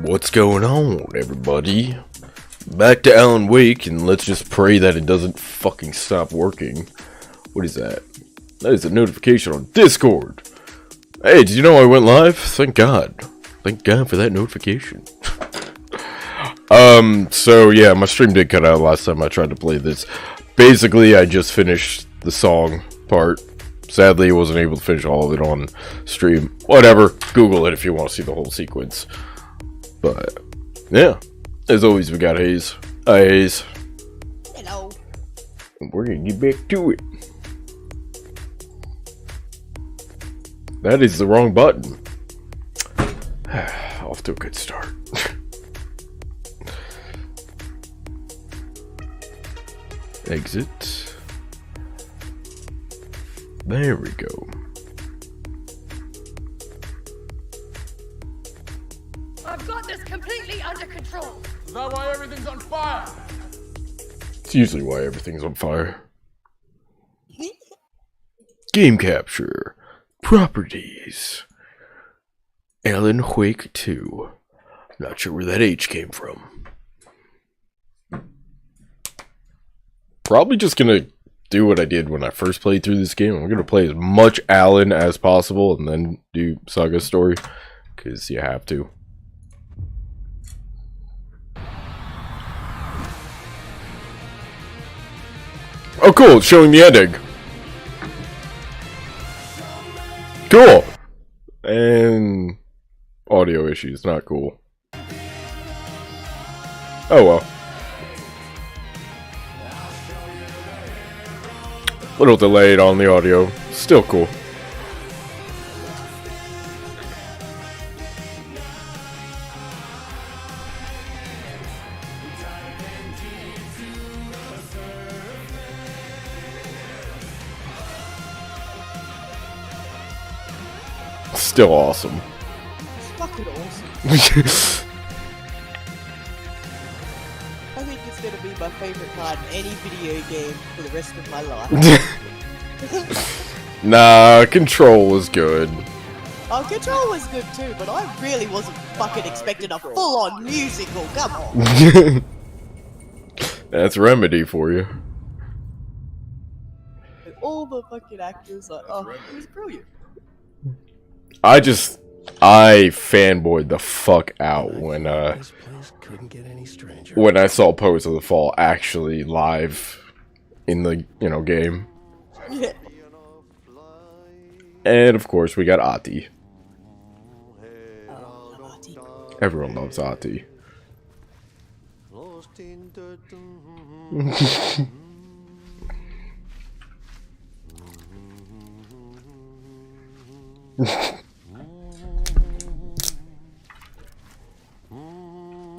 What's going on, everybody? Back to Alan Wake, and let's just pray that it doesn't fucking stop working. What is that? That is a notification on Discord. Hey, did you know I went live? Thank God. Thank God for that notification. So yeah, my stream did cut out last time I tried to play this. Basically, I just finished the song part. Sadly, I wasn't able to finish all of it on stream. Whatever, Google it if you want to see the whole sequence. But, yeah. As always, we got Hayes. Hi, Hayes. Hello. We're gonna get back to it. That is the wrong button. Off to a good start. Exit. There we go. I've got this completely under control. Is that why everything's on fire? It's usually why everything's on fire. Game capture. Properties. Alan Wake 2. Not sure where that H came from. Probably just gonna do what I did when I first played through this game. I'm gonna play as much Alan as possible and then do Saga story. Because you have to. Oh cool, it's showing the ending. Cool! And audio issues, not cool. Oh well. Little delayed on the audio, still cool. Still awesome. It's fucking awesome. I think it's gonna be my favorite part in any video game for the rest of my life. Nah, Control was good. Oh, Control was good too, but I really wasn't fucking expecting a full-on musical. Come on. That's Remedy for you. And all the fucking actors, like, oh, it was brilliant. I fanboyed the fuck out when I saw Pose of the Fall actually live in the, game. Yeah. And of course we got Ahti. Oh, Ahti. Everyone loves Ahti.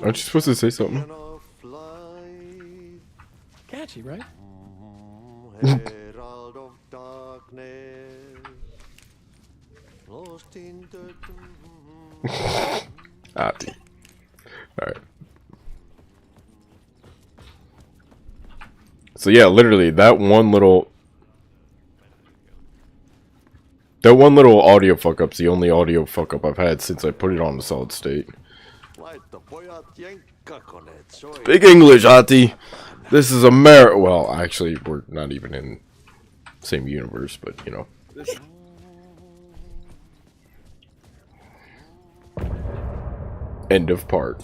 Aren't you supposed to say something? Catchy, right? Herald of darkness, lost in the Ahti. Alright. So yeah, literally, that one little audio fuck-up's the only audio fuck-up I've had since I put it on the solid state. Big English, Ahti! This is America. Well, actually, we're not even in the same universe, but, End of part.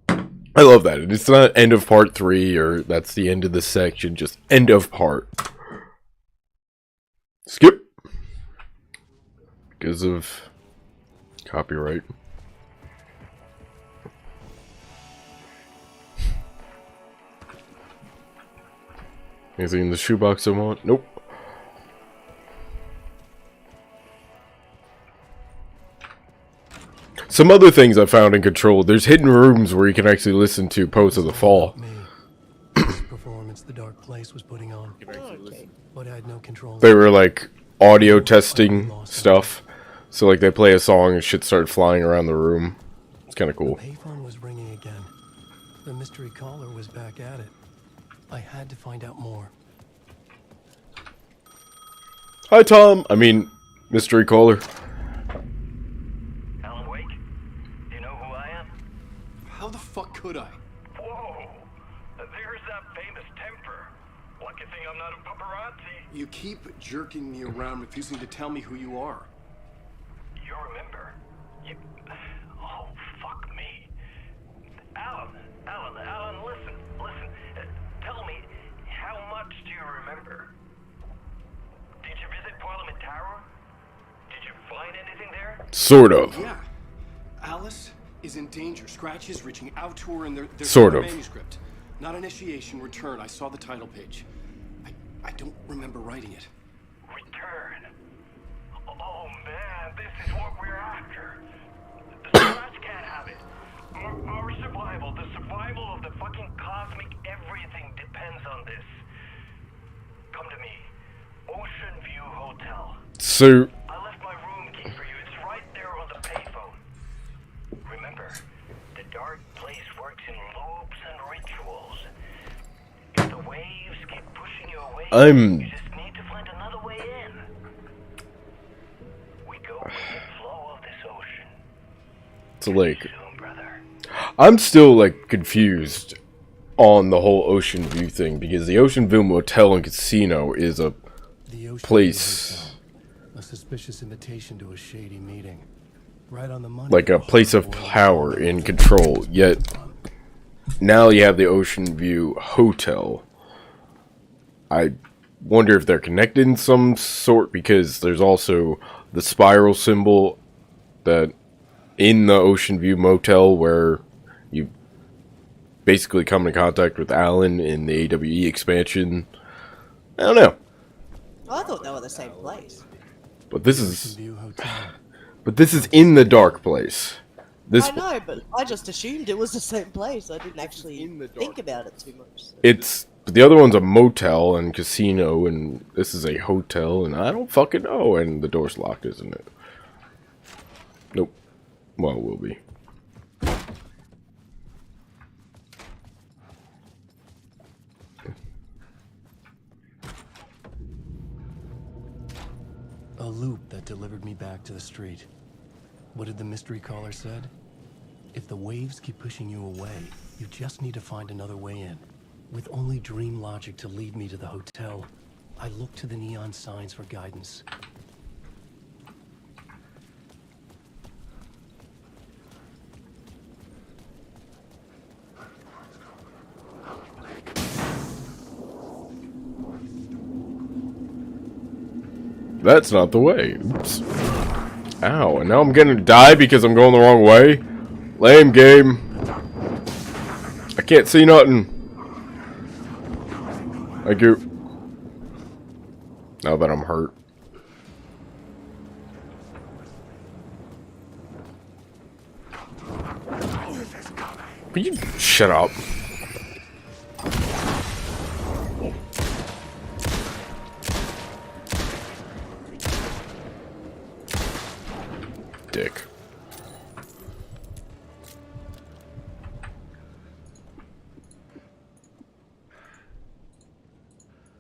I love that. It's not end of part 3 or that's the end of the section, just end of part. Skip. Because of copyright. Anything in the shoebox I want? Nope. Some other things I found in Control. There's hidden rooms where you can actually listen to Pose of the Fall. Performance the Dark Place was putting on. But I had no control. They were like audio testing stuff. So like they play a song and shit started flying around the room. It's kind of cool. The payphone was ringing again. The mystery caller was back at it. I had to find out more. Hi, Tom. I mean, mystery caller. could I? Whoa! There's that famous temper. Lucky thing I'm not a paparazzi. You keep jerking me around, refusing to tell me who you are. You remember? You... Oh, fuck me. Alan, listen. Tell me, how much do you remember? Did you visit Parliament Tower? Did you find anything there? Sort of. Yeah. Alice is in danger. Scratch is reaching out to her in their Sort of. manuscript. Not initiation, return. I saw the title page. I don't remember writing it. Return. Oh man, this is what we're after. The Scratch can't have it. Our survival, the survival of the fucking cosmic everything depends on this. Come to me. Ocean View Hotel. So, I left my room key for you. It's right there on the payphone. Remember, the dark place works in loops and rituals. If the waves keep pushing you away, you just need to find another way in. We go with the flow of this ocean. it's a lake. Soon, brother. I'm still, like, confused on the whole Ocean View thing, because the Ocean View Motel and Casino is a The Ocean place, View Hotel. A suspicious invitation to a shady meeting. Right on the money. like a place of power and control, yet now you have the Ocean View Hotel. I wonder if they're connected in some sort, because there's also the spiral symbol that in the Ocean View Motel where you basically come in contact with Alan in the AWE expansion. I don't know. I thought they were the same place. But this Ocean is View Hotel. in the dark place. This I know, but I just assumed it was the same place. I didn't actually think about it too much. it's the other one's a motel and casino, and this is a hotel, and I don't fucking know. And the door's locked, isn't it? Nope. Well, it will be. A loop that delivered me back to the street. What did the mystery caller said? If the waves keep pushing you away, you just need to find another way in. With only dream logic to lead me to the hotel, I looked to the neon signs for guidance. That's not the way. Oops. Ow, and now I'm gonna die because I'm going the wrong way? Lame game. I can't see nothing. Thank you. Now that I'm hurt. Will you shut up? Dick.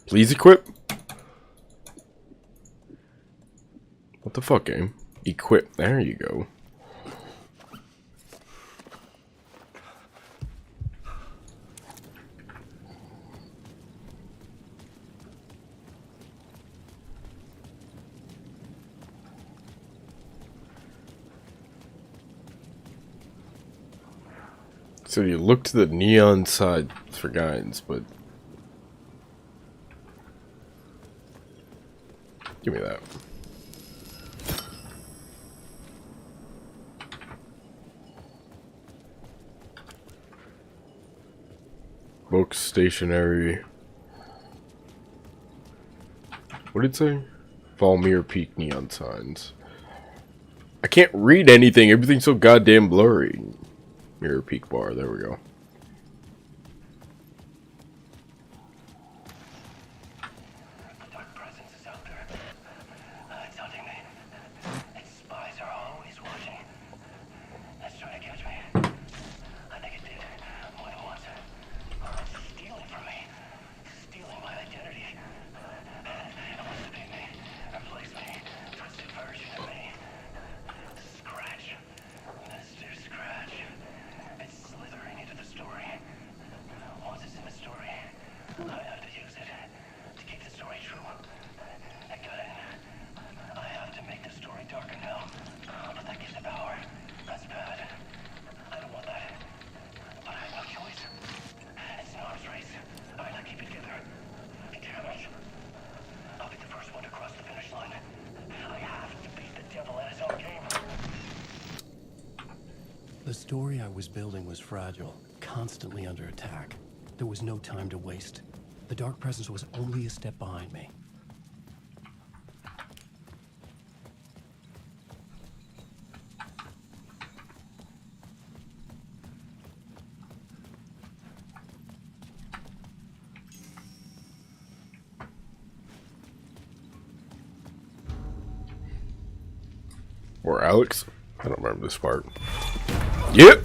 Please equip. What the fuck, game? Equip. There you go. So you look to the neon side for guidance, but give me that. Books, stationery. What did it say? Valmir Peak neon signs. I can't read anything. Everything's so goddamn blurry. Mirror Peak bar. There we go. The story I was building was fragile, constantly under attack. There was no time to waste. The Dark Presence was only a step behind me. Or Alex? I don't remember this part. Yep.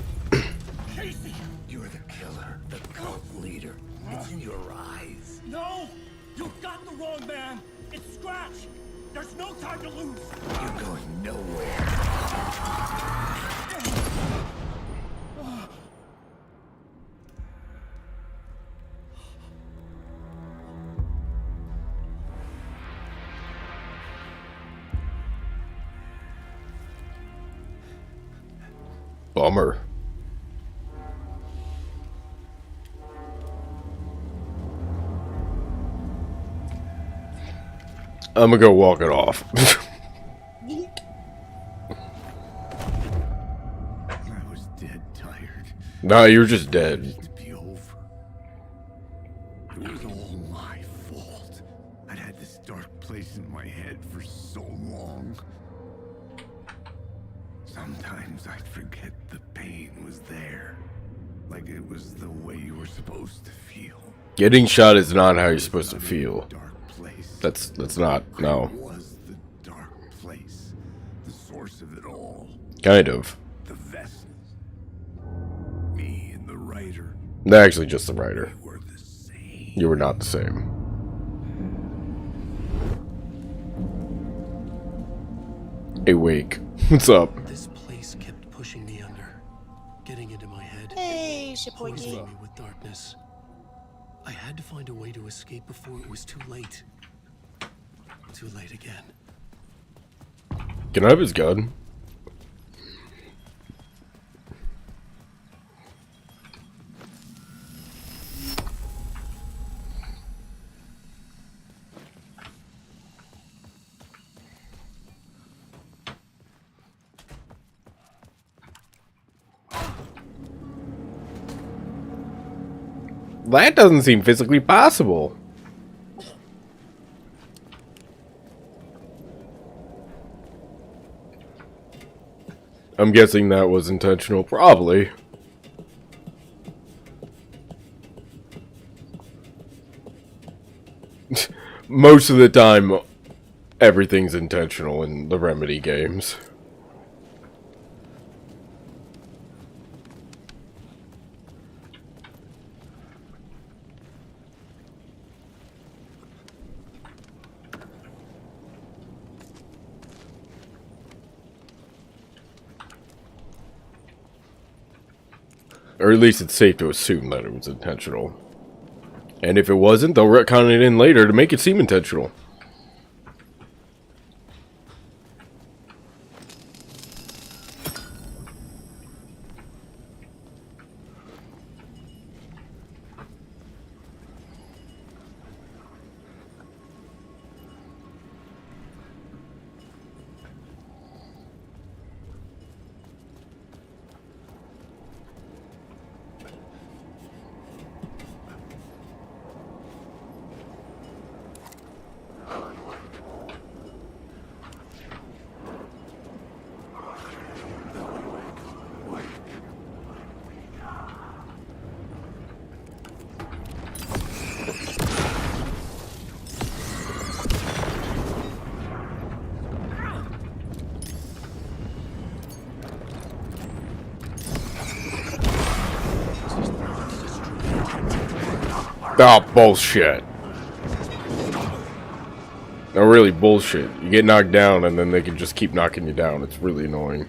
Casey! You're the killer, the cult leader. It's in your eyes. No! You got the wrong man! It's Scratch! There's no time to lose! You're going nowhere. Bummer. I'm gonna go walk it off. I was dead tired. Nah, you're just dead. To be over. It was all my fault. I'd had this dark place in my head for so long. Sometimes I'd forget the pain was there. Like it was the way you were supposed to feel. Getting shot is not how you're supposed to feel. Dark place. That's not, no. It was the dark place. The source of it all. Kind of. The vessel. Me and the writer. Actually, just the writer. We were the same. You were not the same. Hey, Wake. What's up? This place kept pushing me under, getting into my head, Hey, poisoning Shipwinky. me with darkness. I had to find a way to escape before it was too late. Too late again. Can I have his gun? That doesn't seem physically possible. I'm guessing that was intentional, probably. Most of the time, everything's intentional in the Remedy games. Or at least it's safe to assume that it was intentional. And if it wasn't, they'll retcon it in later to make it seem intentional. Oh, bullshit. No, really bullshit. You get knocked down and then they can just keep knocking you down. It's really annoying.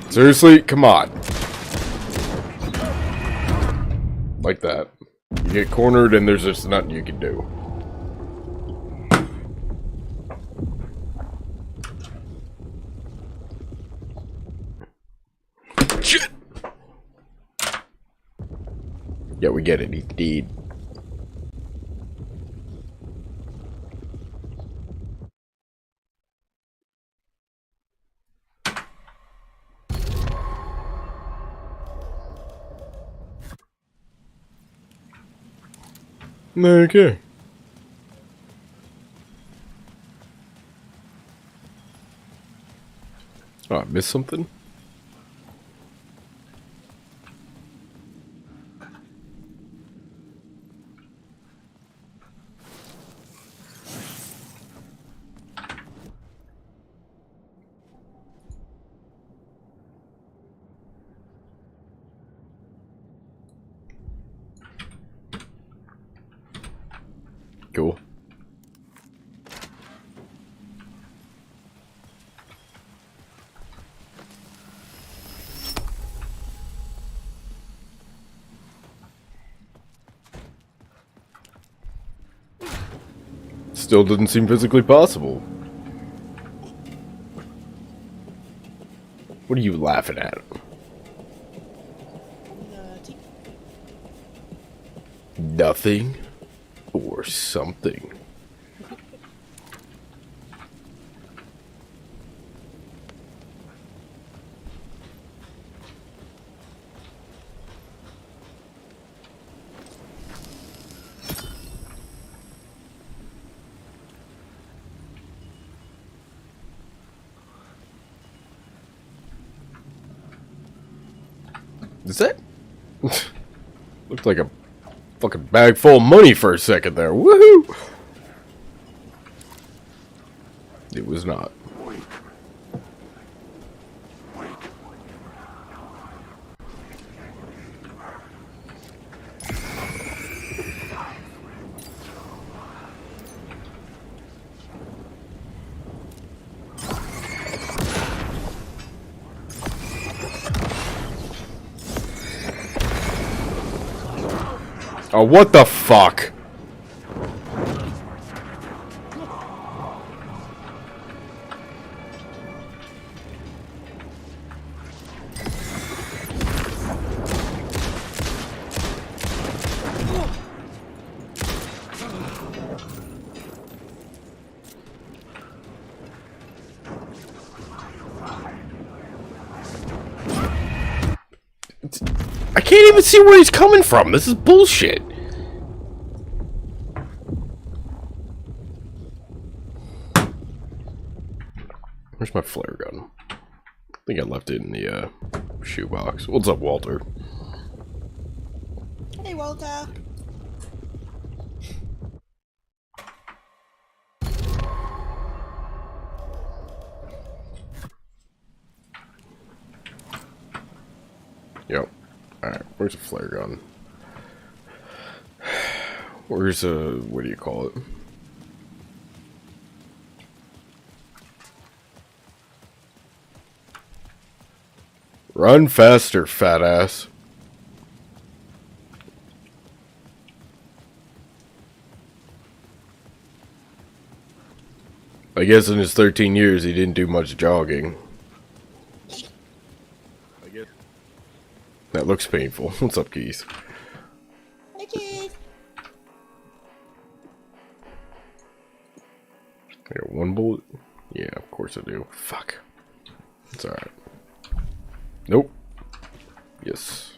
Seriously? Come on. Like that. You get cornered and there's just nothing you can do. Yeah, we get it, indeed. Okay. Oh, I missed something? Cool. Still didn't seem physically possible. What are you laughing at? Nothing or something. Is that? Looked like a fucking bag full of money for a second there. Woohoo! It was not. Oh, what the fuck? I can't even see where he's coming from. This is bullshit. Where's my flare gun? I think I left it in the shoebox. What's up, Walter? Hey, Walter. Yep. Alright, where's a flare gun? Where's a... what do you call it? Run faster, fat ass. I guess in his 13 years he didn't do much jogging. I guess. That looks painful. What's up, Keith? Hey, kid. I got one bullet? Yeah, of course I do. Fuck. It's alright. Nope. Yes.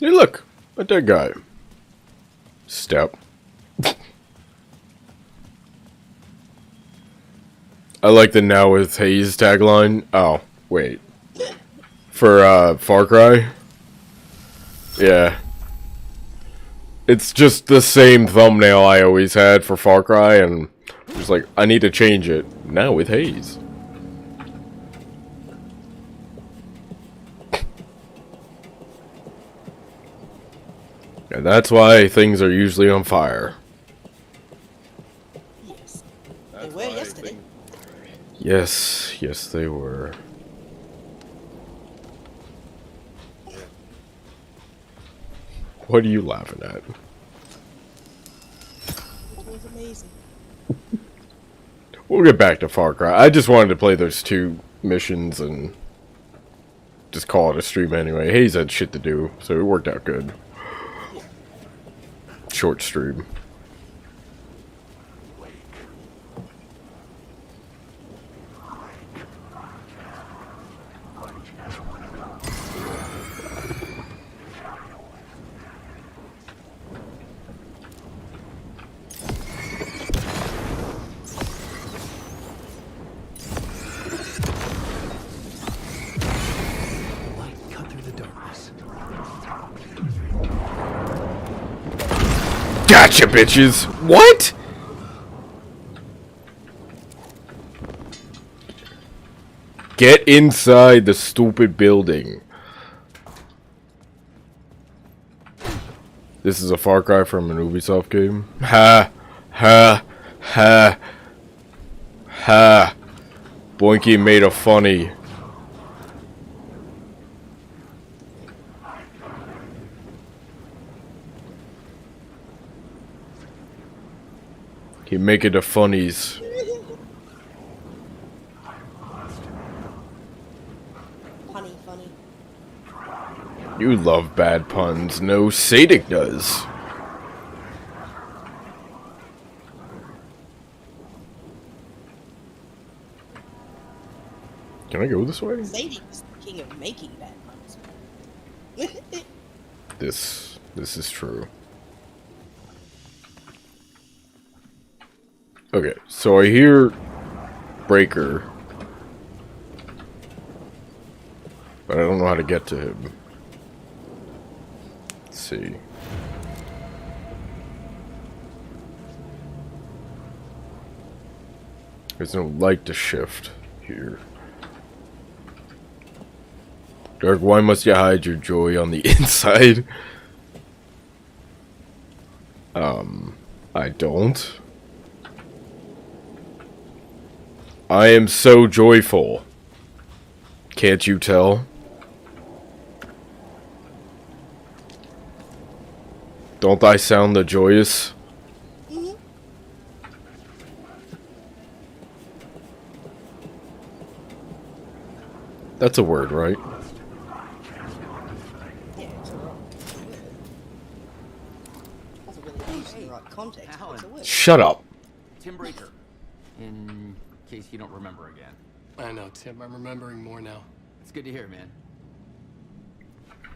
Hey, look, a dead guy. Step. I like the now with Haze tagline. Oh, wait. For, Far Cry? Yeah. It's just the same thumbnail I always had for Far Cry, and It's like, I need to change it now with Haze. And that's why things are usually on fire. Yes. They were yesterday. Yes, yes they were. What are you laughing at? It was amazing. We'll get back to Far Cry. I just wanted to play those 2 missions and just call it a stream anyway. Hayes had shit to do, so it worked out good. Short stream. Light cut through the darkness. Gotcha, bitches! What? Get inside the stupid building. This is a Far Cry from an Ubisoft game. Ha! Ha! Ha! Ha! Boinky made a funny. He make it the funnies. Punny funny. You love bad puns. No, Sadik does. Can I go this way? Sadie was the king of making bad puns. This is true. Okay, so I hear Breaker, but I don't know how to get to him. Let's see. There's no light to shift here. Dark, why must you hide your joy on the inside? I don't. I am so joyful. Can't you tell? Don't I sound the joyous? That's a word, right? Yeah, it's alright. That's a really used in the right context. but It's a word. Shut up. Tim Breaker, in case you don't remember again. I know, Tim. I'm remembering more now. It's good to hear, man.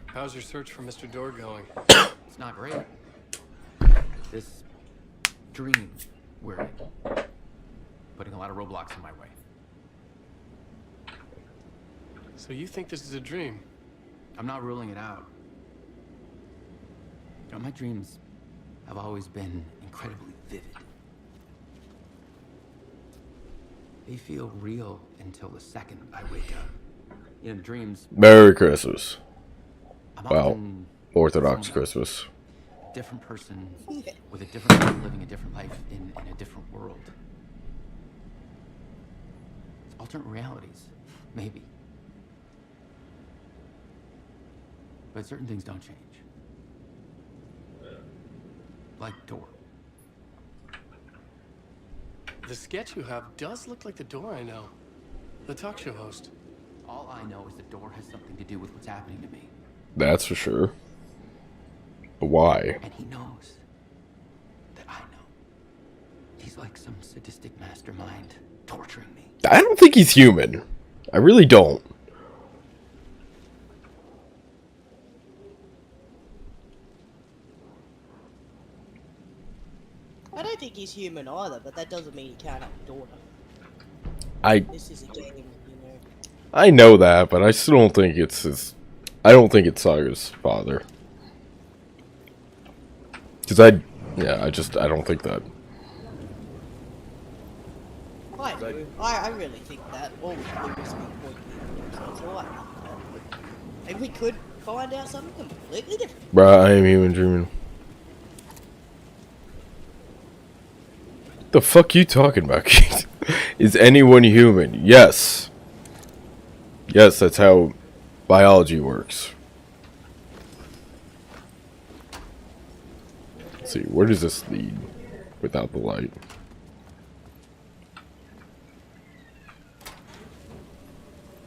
How's your search for Mr. Door going? It's not great. This dream we're in, putting a lot of roadblocks in my way. So you think this is a dream? I'm not ruling it out. You know, my dreams have always been incredibly vivid. They feel real until the second I wake up. You know, dreams. Merry Christmas. I'm Well, often Orthodox someone Christmas. different person with a different way of living a different life in a different world. It's alternate realities, maybe. But certain things don't change. Like Door. The sketch you have does look like the Door I know. The talk show host. All I know is the Door has something to do with what's happening to me. That's for sure. But why? And he knows that I know. He's like some sadistic mastermind torturing me. I don't think he's human. I really don't. I don't think he's human either, but that doesn't mean he can't have a daughter. This is a game, you know. I know that, but I still don't think it's his. I don't think it's Saga's father. Cause I don't think that. I do. I really think that all we could do was be pointing so I think that. Maybe we could find out something completely different. Bruh, I am human dreaming. The fuck you talking about, Keith? Is anyone human? Yes. Yes, that's how biology works. Let's see, where does this lead without the light?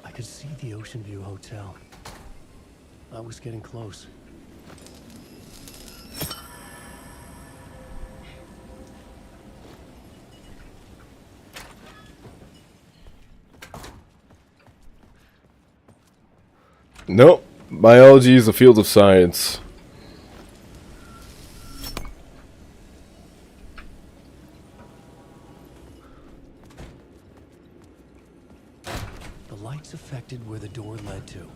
I could see the Ocean View Hotel. I was getting close. Nope. Biology is a field of science. The lights affected where the door led to.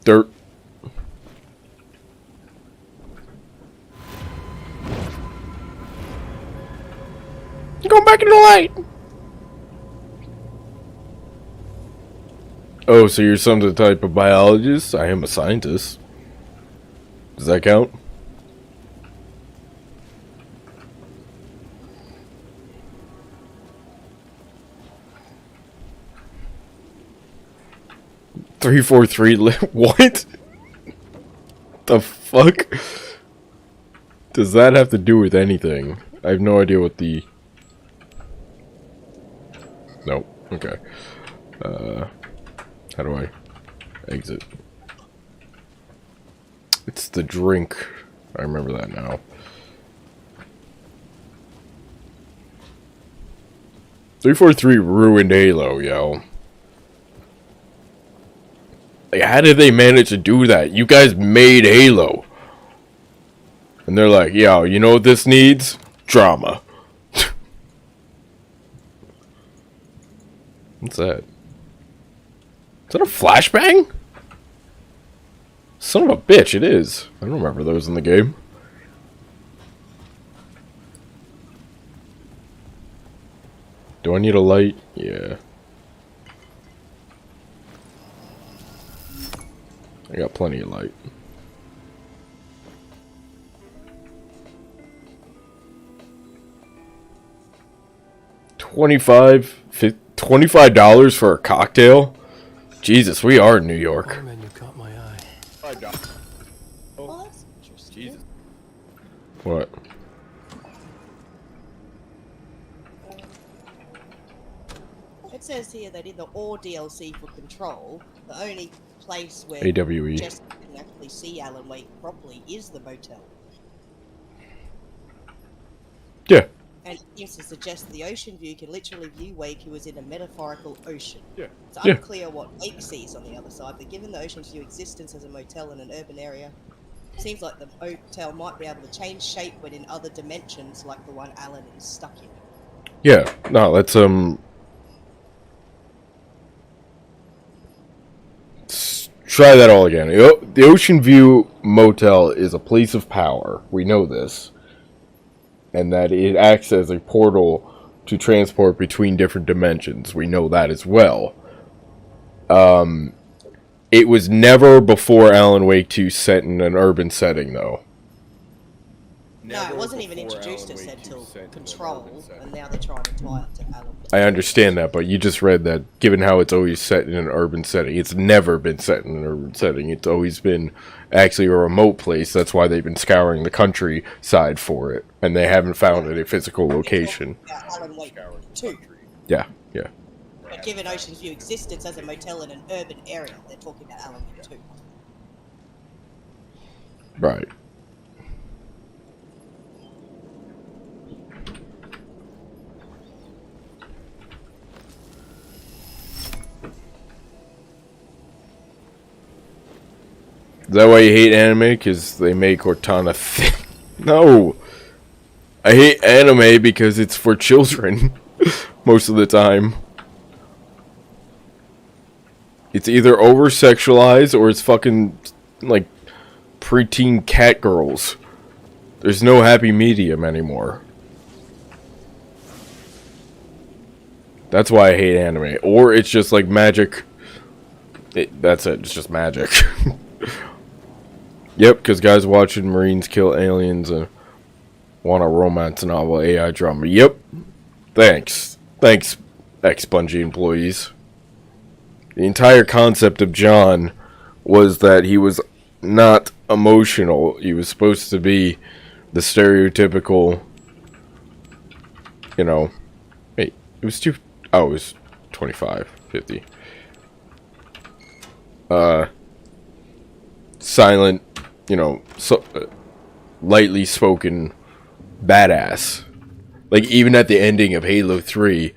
Dirt. Go back in the light. Oh, so you're some type of biologist? I am a scientist. Does that count? Three, 4, 3. What? The fuck? Does that have to do with anything? I have no idea what the. Nope. Okay. How do I exit? It's the drink. I remember that now. Three, 4, 3 ruined Halo, yo. Like, how did they manage to do that? You guys made Halo. And they're like, yo, you know what this needs? Drama. What's that? Is that a flashbang? Son of a bitch, it is. I don't remember those in the game. Do I need a light? Yeah. I got plenty of light. $25 for a cocktail? Jesus, we are in New York. Menu caught my eye. Oh, that's interesting. Jesus. What? It says here that in the Or DLC for Control, the only place where AWE. Jessica can actually see Alan Wake properly is the motel. Yeah. And it seems to suggest the Ocean View can literally view Wake, who is in a metaphorical ocean. Yeah. It's Yeah. unclear what Wake sees on the other side, but given the Ocean View existence as a motel in an urban area, it seems like the motel might be able to change shape when in other dimensions, like the one Alan is stuck in. Yeah. No, let's try that all again. The Ocean View Motel is a place of power. We know this. And that it acts as a portal to transport between different dimensions. We know that as well. It was never before Alan Wake 2 set in an urban setting, though. No, it wasn't even introduced as said till Control, and now they're trying to tie up to Alan. I understand that, but you just read that given how it's always set in an urban setting, it's never been set in an urban setting. It's always been actually a remote place. That's why they've been scouring the countryside for it, and they haven't found a physical location. Alan Wake 2. Yeah, yeah. But given Ocean's View existence as a motel in an urban area, they're talking about Alan Wake 2. Right. Is that why you hate anime? Because they make Cortana thick? No! I hate anime because it's for children. Most of the time. It's either over-sexualized or it's fucking, like, preteen cat girls. There's no happy medium anymore. That's why I hate anime. Or it's just like magic. That's it. It's just magic. Yep, because guys watching Marines kill aliens and want a romance novel AI drama. Yep. Thanks. Thanks, ex-Bungie employees. The entire concept of John was that he was not emotional. He was supposed to be the stereotypical, you know... Wait, it was too... Oh, it was 25, 50. Silent, you know, lightly spoken badass. Like, even at the ending of Halo 3,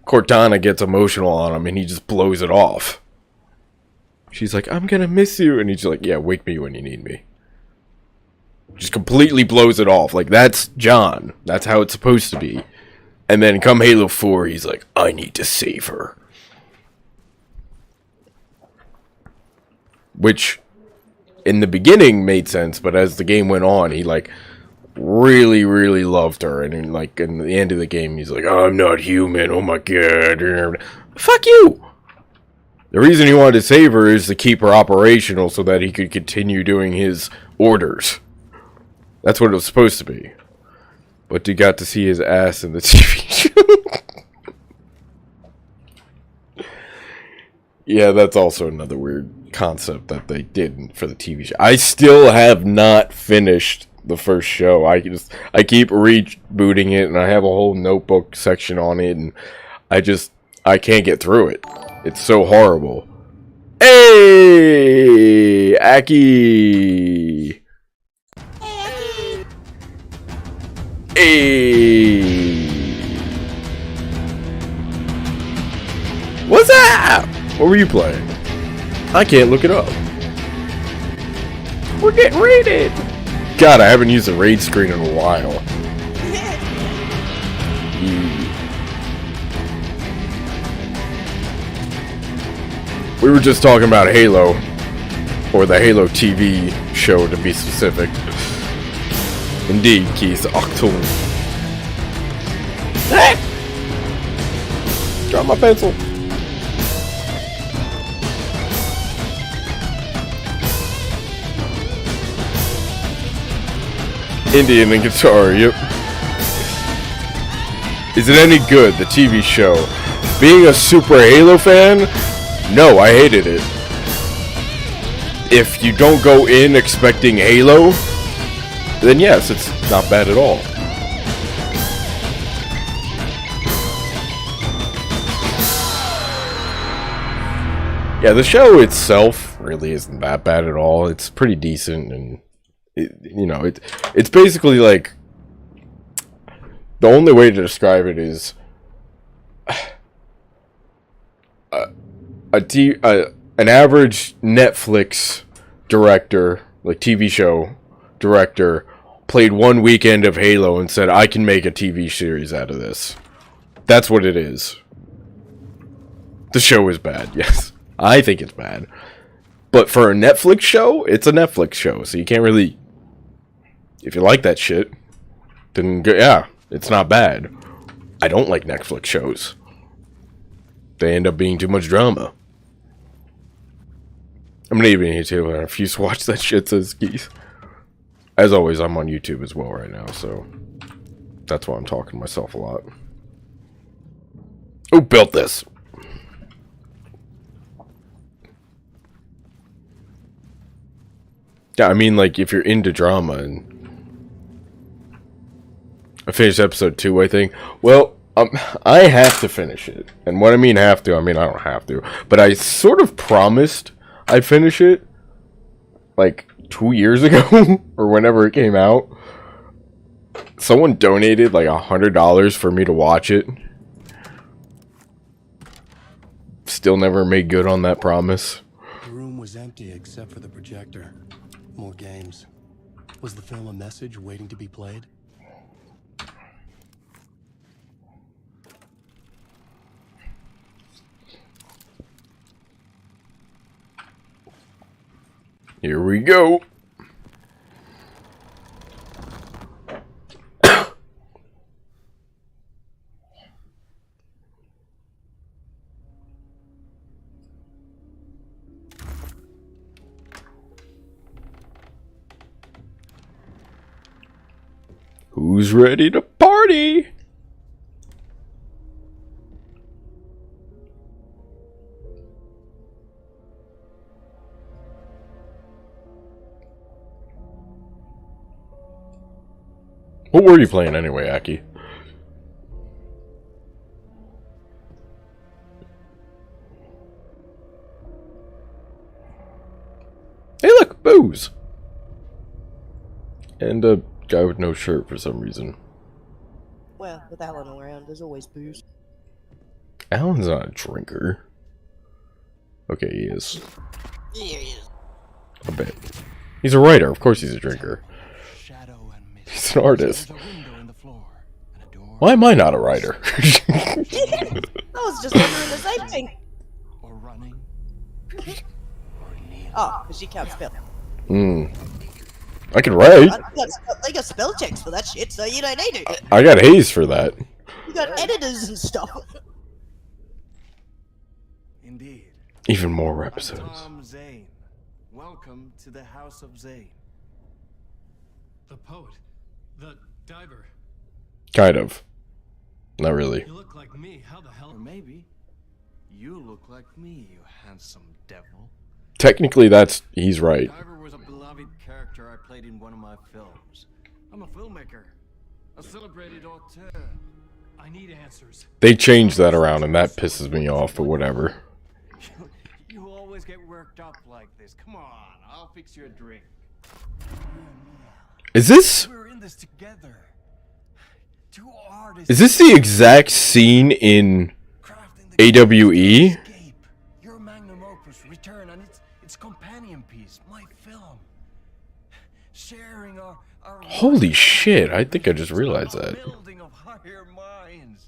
Cortana gets emotional on him and he just blows it off. She's like, I'm gonna miss you. And he's like, yeah, wake me when you need me. Just completely blows it off. Like, that's John. That's how it's supposed to be. And then come Halo 4, he's like, I need to save her. Which, in the beginning, made sense, but as the game went on, he, like, really, really loved her. And, in, like, in the end of the game, he's like, oh, I'm not human, oh my god. Fuck you! The reason he wanted to save her is to keep her operational so that he could continue doing his orders. That's what it was supposed to be. But you got to see his ass in the TV show. Yeah, that's also another weird concept that they did for the TV show. I still have not finished the first show. I keep rebooting it, and I have a whole notebook section on it, and I can't get through it. It's so horrible. Hey, Aki. Hey! What's up? What were you playing? I can't look it up. We're getting raided! God, I haven't used a raid screen in a while. We were just talking about Halo. Or the Halo TV show, to be specific. Indeed, Keith Octoon. Ah! Drop my pencil. Indian and guitar, yep. Is it any good, the TV show? Being a super Halo fan? No, I hated it. If you don't go in expecting Halo, then yes, it's not bad at all. Yeah, the show itself really isn't that bad at all. It's pretty decent, and it's basically like, the only way to describe it is an average Netflix director, like TV show director, played one weekend of Halo and said, I can make a TV series out of this. That's what it is. The show is bad, yes. I think it's bad. But for a Netflix show, it's a Netflix show, so you can't really... If you like that shit, then yeah, it's not bad. I don't like Netflix shows. They end up being too much drama. I'm not even here to refuse to watch that shit, says Keith. As always, I'm on YouTube as well right now, so that's why I'm talking to myself a lot. Who built this? Yeah, I mean, like, if you're into drama, and I finished episode 2, I think. Well, I have to finish it. And what I mean have to, I mean I don't have to. But I sort of promised I'd finish it, like, 2 years ago, or whenever it came out. Someone donated, like, $100 for me to watch it. Still never made good on that promise. The room was empty except for the projector. More games. Was the film a message waiting to be played? Here we go. Who's ready to party? What were you playing anyway, Aki? Hey look, booze! And a guy with no shirt for some reason. Well, with Alan around, there's always booze. Alan's not a drinker. Okay, he is. Here he is. A bit. He's a writer, of course he's a drinker. He's an artist. Why am I not a writer? I was just wondering the same thing. Or running. Oh, because you can't spell. I can write. They got spell checks for that shit, so you don't need it. I got Hayes for that. You got editors and stuff. Indeed. Even more episodes. Tom Zane. Welcome to the House of Zane. The poet. The diver. Kind of. Not really. You look like me. How the hell? Or maybe you look like me, you handsome devil. Technically, he's right. Diver was a beloved character I played in one of my films. I'm a filmmaker, a celebrated auteur. I need answers. They changed that around, and that pisses me off, but whatever. You always get worked up like this. Come on, I'll fix you a drink. Is this... We're in this together. Two artists. Is this the exact scene in AWE? Your magnum opus return and its companion piece, my film. Sharing our Holy shit, I think I just realized that. building of higher minds.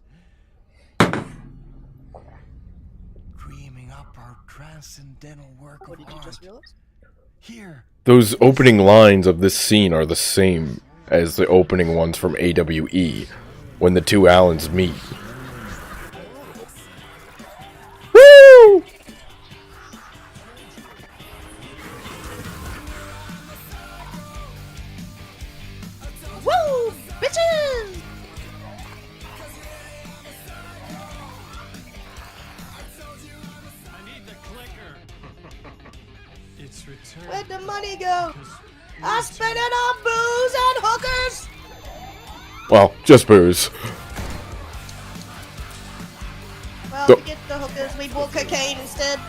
Dreaming up our transcendental work What of did you art. just realize? Here. Those opening lines of this scene are the same as the opening ones from AWE, when the two Allens meet. Woo! Woo! Bitches! I need the clicker. It's returned. Where'd the money go? I spent it on booze and hookers! Well, just booze. Well, Go- forget the hookers, we bought cocaine instead.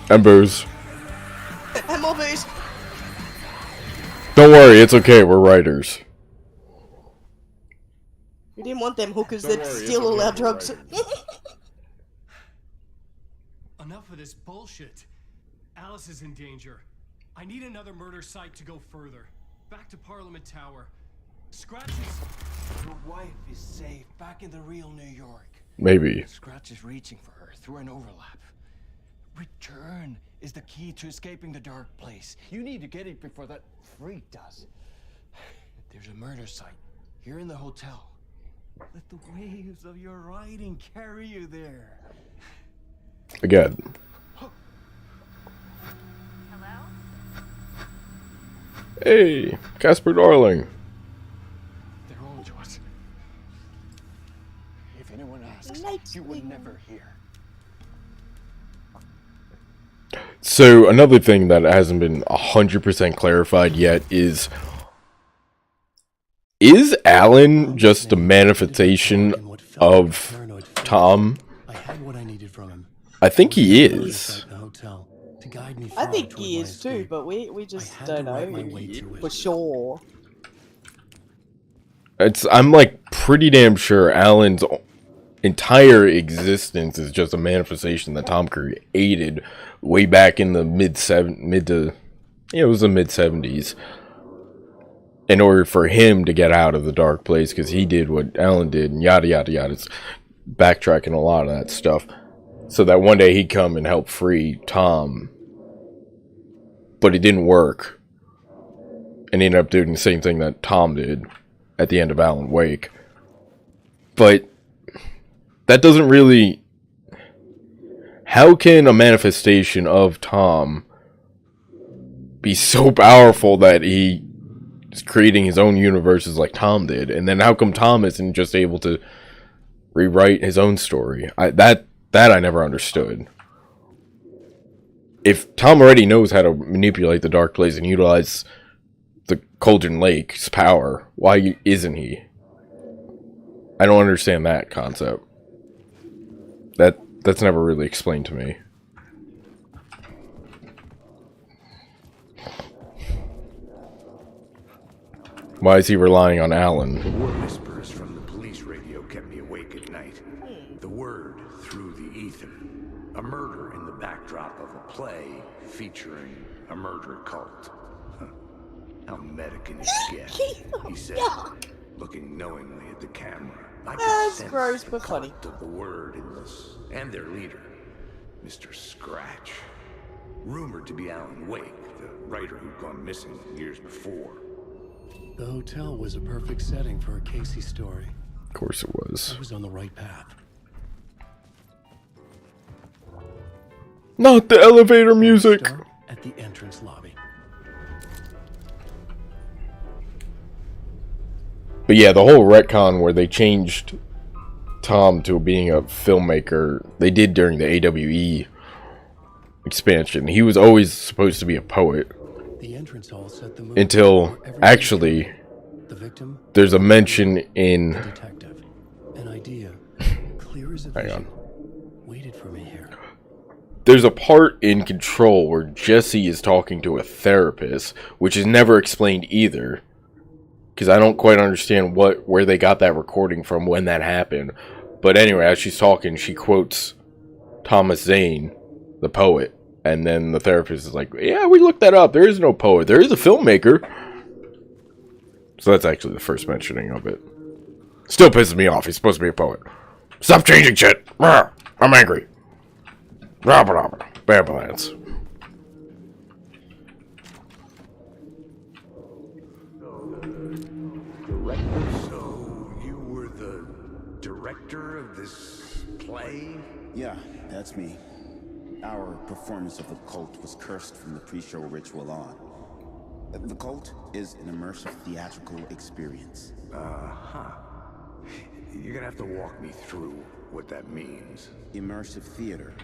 And booze. And more booze. Don't worry, it's okay, we're writers. We didn't want them hookers that steal all our drugs. Enough of this bullshit. Alice is in danger. I need another murder site to go further. Back to Parliament Tower. Scratch is... Your wife is safe back in the real New York. Maybe. Scratch is reaching for her through an overlap. Return is the key to escaping the dark place. You need to get it before that freak does. There's a murder site here in the hotel. Let the waves of your writing carry you there. Again. Hey, Casper Darling. They're all to us. If anyone asks, you would never hear. So, another thing that hasn't been 100% clarified yet is Alan just a manifestation of Tom? I had what I needed from him. I think he is. I think he is too, but we just don't know for sure. I'm like pretty damn sure Alan's entire existence is just a manifestation that Tom created way back in the mid 70s in order for him to get out of the dark place, because he did what Alan did and yada yada yada. It's backtracking a lot of that stuff so that one day he'd come and help free Tom, but it didn't work, and he ended up doing the same thing that Tom did at the end of Alan Wake. But that doesn't really... How can a manifestation of Tom be so powerful that he creating his own universes like Tom did, and then how come Tom isn't just able to rewrite his own story? That I never understood. If Tom already knows how to manipulate the Dark Place and utilize the Cauldron Lake's power, why isn't he? I don't understand that concept. That's never really explained to me. Why is he relying on Alan? The word whispers from the police radio kept me awake at night. The word through the ether. A murder in the backdrop of a play featuring a murder cult. Huh. How meta can you get? He said, looking knowingly at the camera. I could That's sense gross, the but funny. cult of the word in this, and their leader, Mr. Scratch. Rumored to be Alan Wake, the writer who'd gone missing years before. The hotel was a perfect setting for a Casey story. Of course it was. I was on the right path. Not the elevator music! Start at the entrance lobby. But yeah, the whole retcon where they changed Tom to being a filmmaker, they did during the AWE expansion. He was always supposed to be a poet. The entrance hall set the mood Until, for every actually, the victim, there's a mention in... the detective. An idea, clear as a Hang vision, on. waited for me here. There's a part in Control where Jesse is talking to a therapist, which is never explained either. Because I don't quite understand where they got that recording from when that happened. But anyway, as she's talking, she quotes Thomas Zane, the poet. And then the therapist is like, yeah, we looked that up. There is no poet. There is a filmmaker. So that's actually the first mentioning of it. Still pisses me off. He's supposed to be a poet. Stop changing shit. I'm angry. Bad plans. So, you were the director of this play? Yeah, that's me. Our performance of the cult was cursed from the pre-show ritual on. The cult is an immersive theatrical experience. Uh-huh. You're gonna have to walk me through what that means. Immersive theater.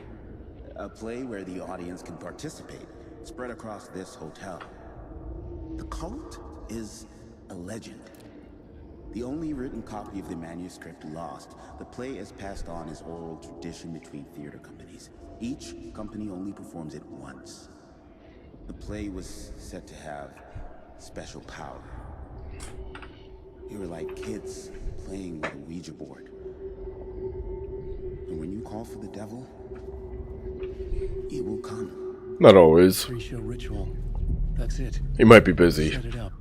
A play where the audience can participate, spread across this hotel. The cult is a legend. The only written copy of the manuscript lost, the play is passed on as oral tradition between theater companies. Each company only performs it once. The play was said to have special power. We were like kids playing with a Ouija board. And when you call for the devil, it will come. Not always. Pre-show ritual. That's it. He might be busy. Set it up.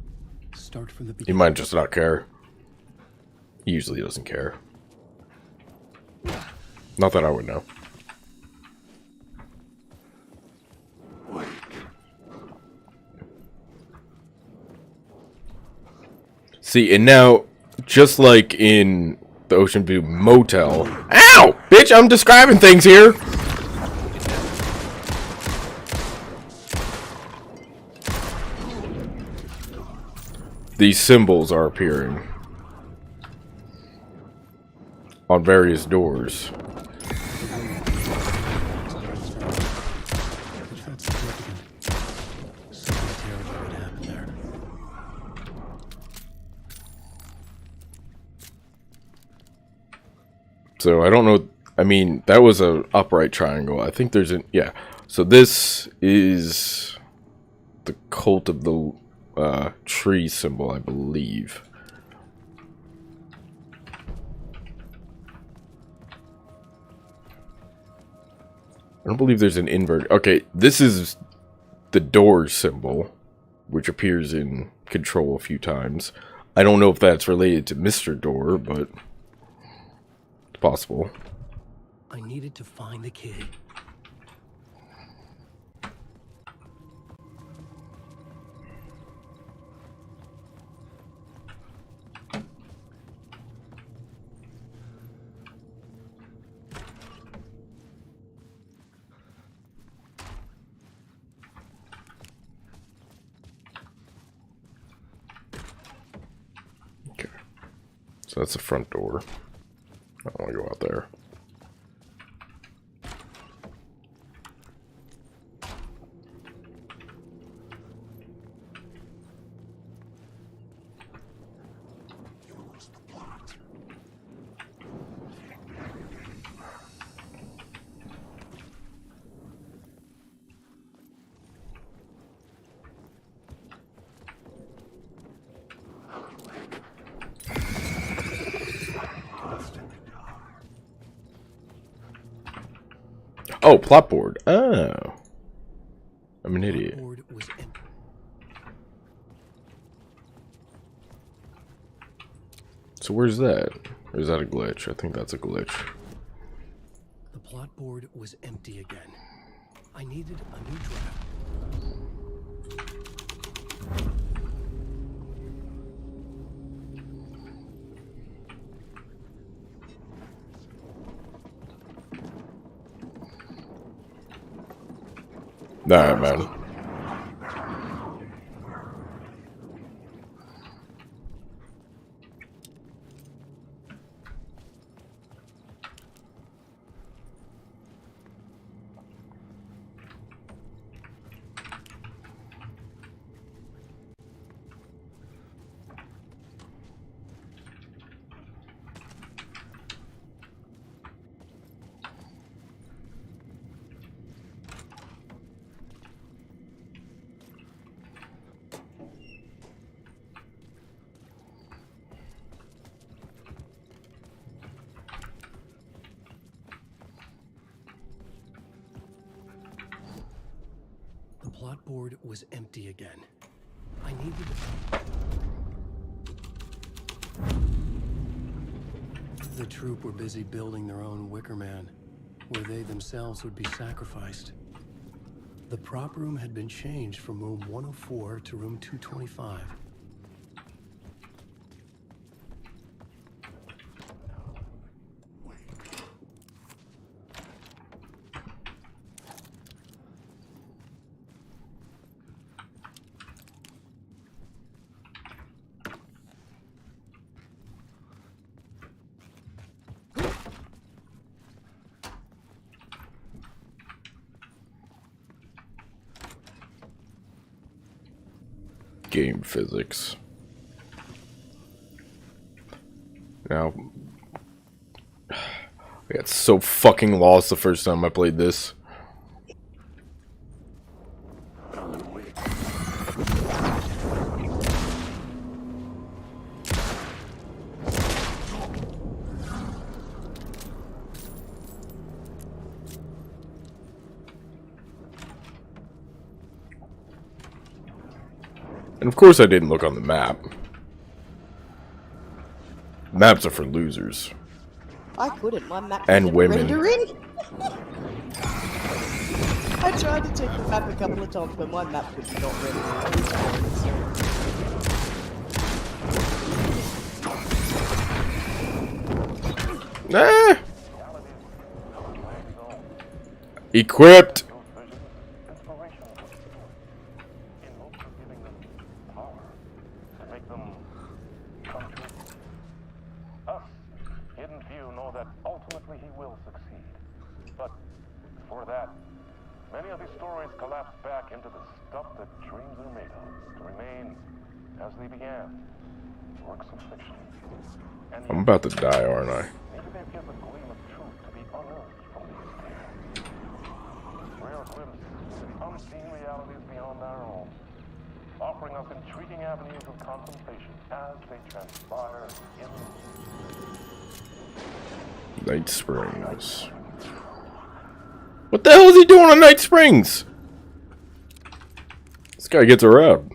Start from the He beginning. might just not care. He usually doesn't care. Not that I would know. See, and now, just like in the Ocean View Motel... Ow! Bitch, I'm describing things here! These symbols are appearing on various doors. So I don't know. I mean, that was an upright triangle. I think there's an... Yeah. So this is the cult of the tree symbol, I believe. I don't believe there's an invert. Okay, this is the door symbol, which appears in Control a few times. I don't know if that's related to Mr. Door, but it's possible. I needed to find the kid. So that's the front door. I don't want to go out there. Oh, plot board. Oh. I'm an idiot. So where's that? Or is that a glitch? I think that's a glitch. The plot board was empty again. I needed a new draft. Nah, man. The plot board was empty again. I needed... The troop were busy building their own Wicker Man, where they themselves would be sacrificed. The prop room had been changed from room 104 to room 225. Game physics. Now, I got so fucking lost the first time I played this. And of course I didn't look on the map. Maps are for losers. I couldn't. My map And didn't women. render in. I tried to check the map a couple of times, but my map would not render in. Ah! Equipped! I'm about to die, aren't I? Offering us intriguing avenues of contemplation as they transpire in Night Springs. What the hell is he doing on Night Springs? This guy gets around.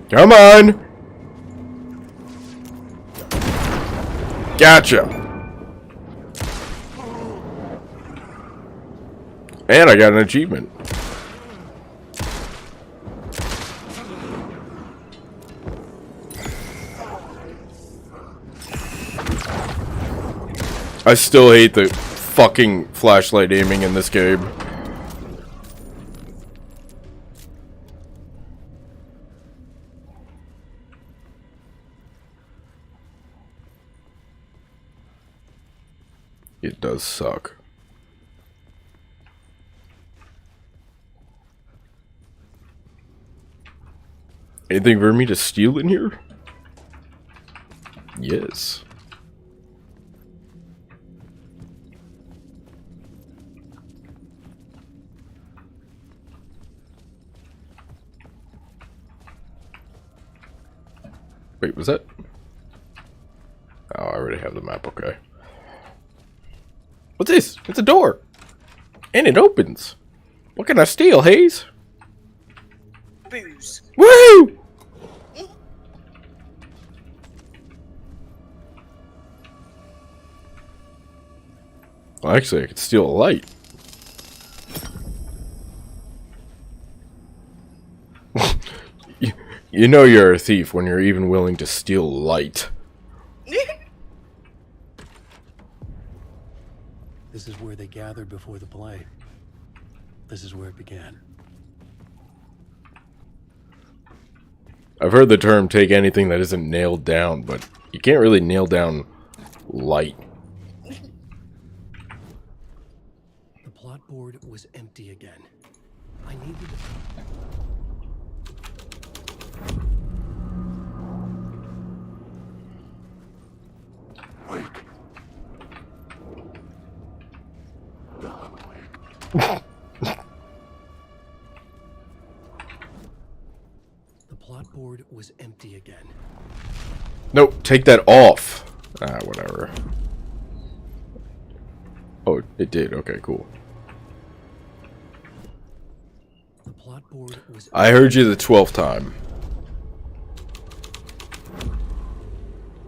Come on! Gotcha! And I got an achievement. I still hate the fucking flashlight aiming in this game. It does suck. Anything for me to steal in here? Yes. Wait, was that? Oh, I already have the map, okay. What's this? It's a door! And it opens! What can I steal, Hayes? Booze. Woo! Well, actually, I could steal a light. You know you're a thief when you're even willing to steal light. This is where they gathered before the play. This is where it began. I've heard the term take anything that isn't nailed down, but you can't really nail down light. The plot board was empty again. I needed The plot board was empty again. Nope, take that off. Ah, whatever. Oh, it did. Okay, cool. The plot board was I heard you the 12th time.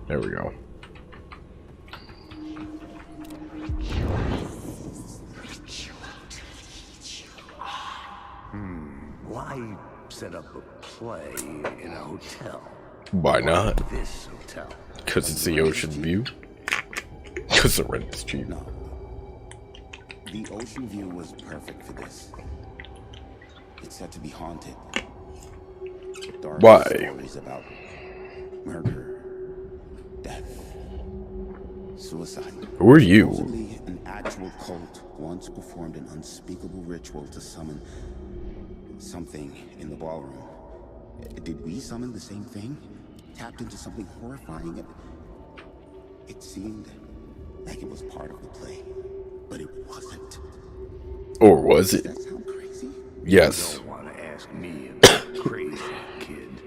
There we go. Why set up a play in a hotel? Why not? This hotel. Because it's the ocean view. Because the rent is cheap. No. The ocean view was perfect for this. It's said to be haunted. Dark Why? stories about murder, death, suicide. Who are you? Supposedly, an actual cult once performed an unspeakable ritual to summon something in the ballroom. Did we summon the same thing? Tapped into something horrifying? It seemed like it was part of the play, but it wasn't. Or was it? Does that sound crazy? Yes. You don't want to ask me about crazy, kid.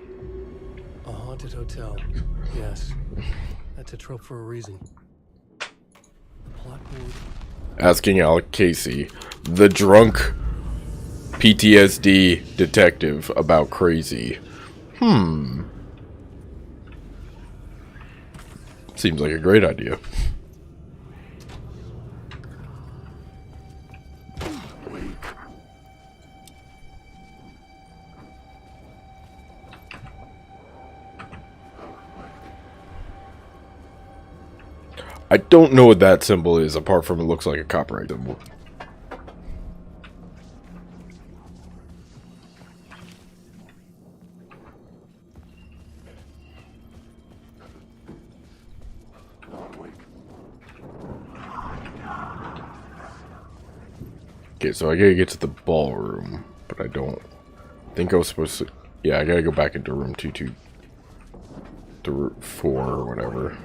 a haunted hotel. Yes. That's a trope for a reason. The plot board. Asking Alec Casey, the drunk PTSD detective, about crazy. Seems like a great idea. I don't know what that symbol is, apart from it looks like a copyright symbol. Okay, so I gotta get to the ballroom, but I don't think I was supposed to. Yeah, I gotta go back into room 224 or whatever.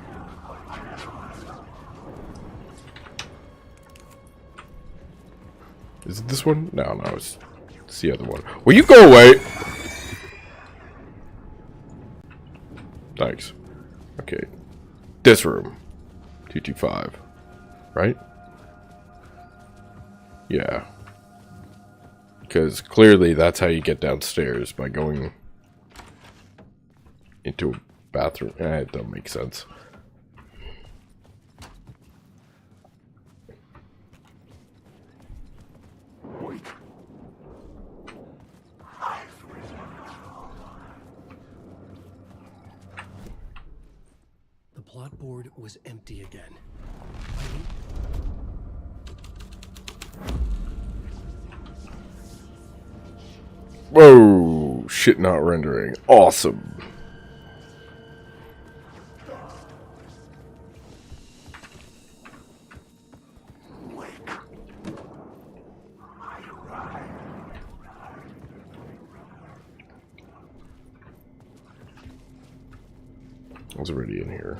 Is it this one? No, it's the other one. Will you go away? Thanks. Okay. This room. 225. Right? Yeah. Because clearly that's how you get downstairs, by going into a bathroom. It don't make sense. The plot board was empty again. Whoa! Shit not rendering. Awesome. I was already in here.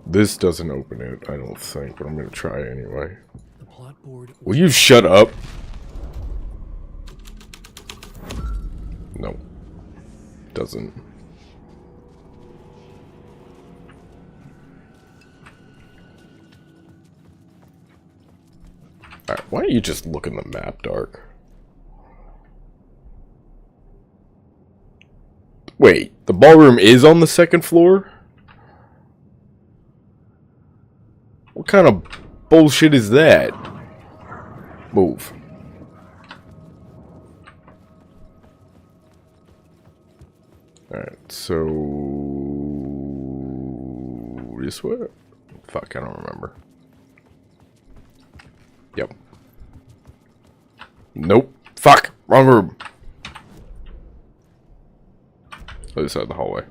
This doesn't open it, I don't think, but I'm gonna try anyway. The plot board. Will you shut up? No. Doesn't. Alright, why don't you just look in the map, Dark? Wait, the ballroom is on the second floor? What kind of bullshit is that? Move. Alright, so... this way? Fuck, I don't remember. Yep. Nope. Fuck! Wrong room. Other side of the hallway.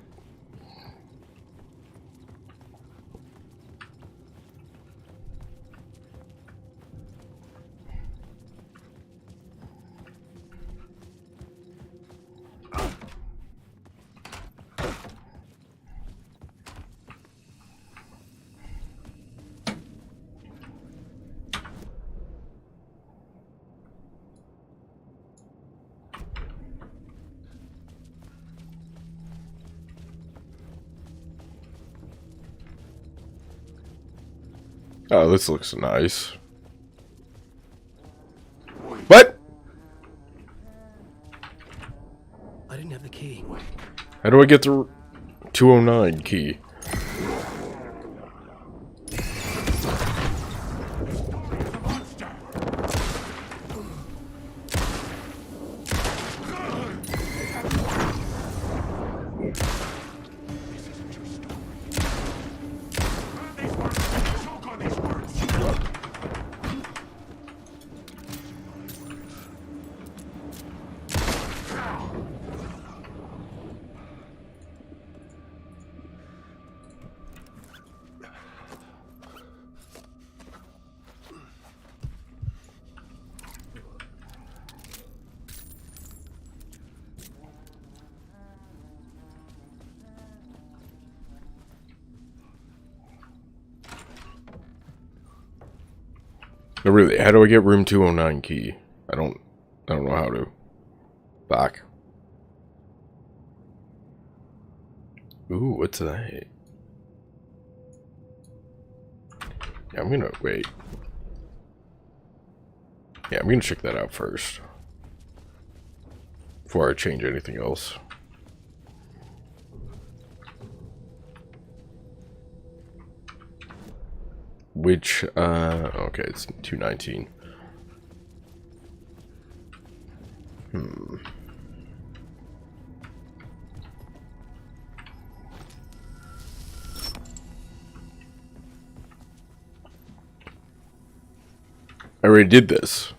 Oh, this looks nice. What? I didn't have the key. How do I get the 209 key? No, really, how do I get room 209 key? I don't know how to. Back. Ooh, what's that? Yeah, I'm gonna wait. Yeah, I'm gonna check that out first. Before I change anything else. Which, okay, it's 219. I already did this.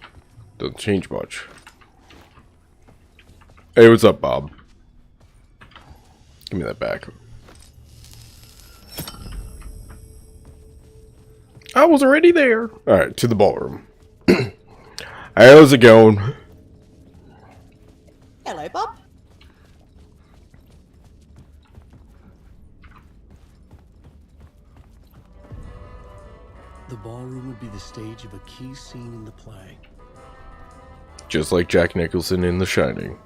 Doesn't change much. Hey, what's up, Bob? Give me that back. I was already there. Alright, to the ballroom. Alright, how's it going? Hello, Bob. The ballroom would be the stage of a key scene in the play. Just like Jack Nicholson in The Shining.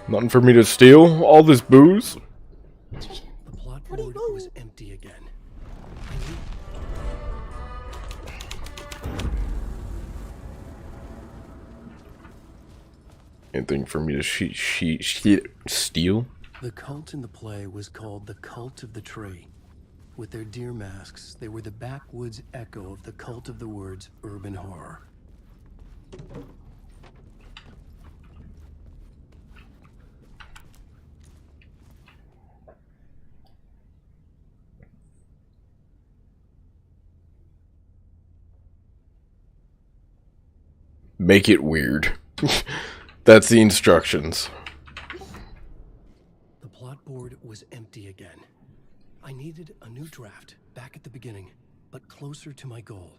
Nothing for me to steal? All this booze? The plot board was empty again. Anything for me to steal? The cult in the play was called the Cult of the Tree. With their deer masks, they were the backwoods echo of the cult of the words urban horror. Make it weird. That's the instructions. The plot board was empty again. I needed a new draft, back at the beginning, but closer to my goal.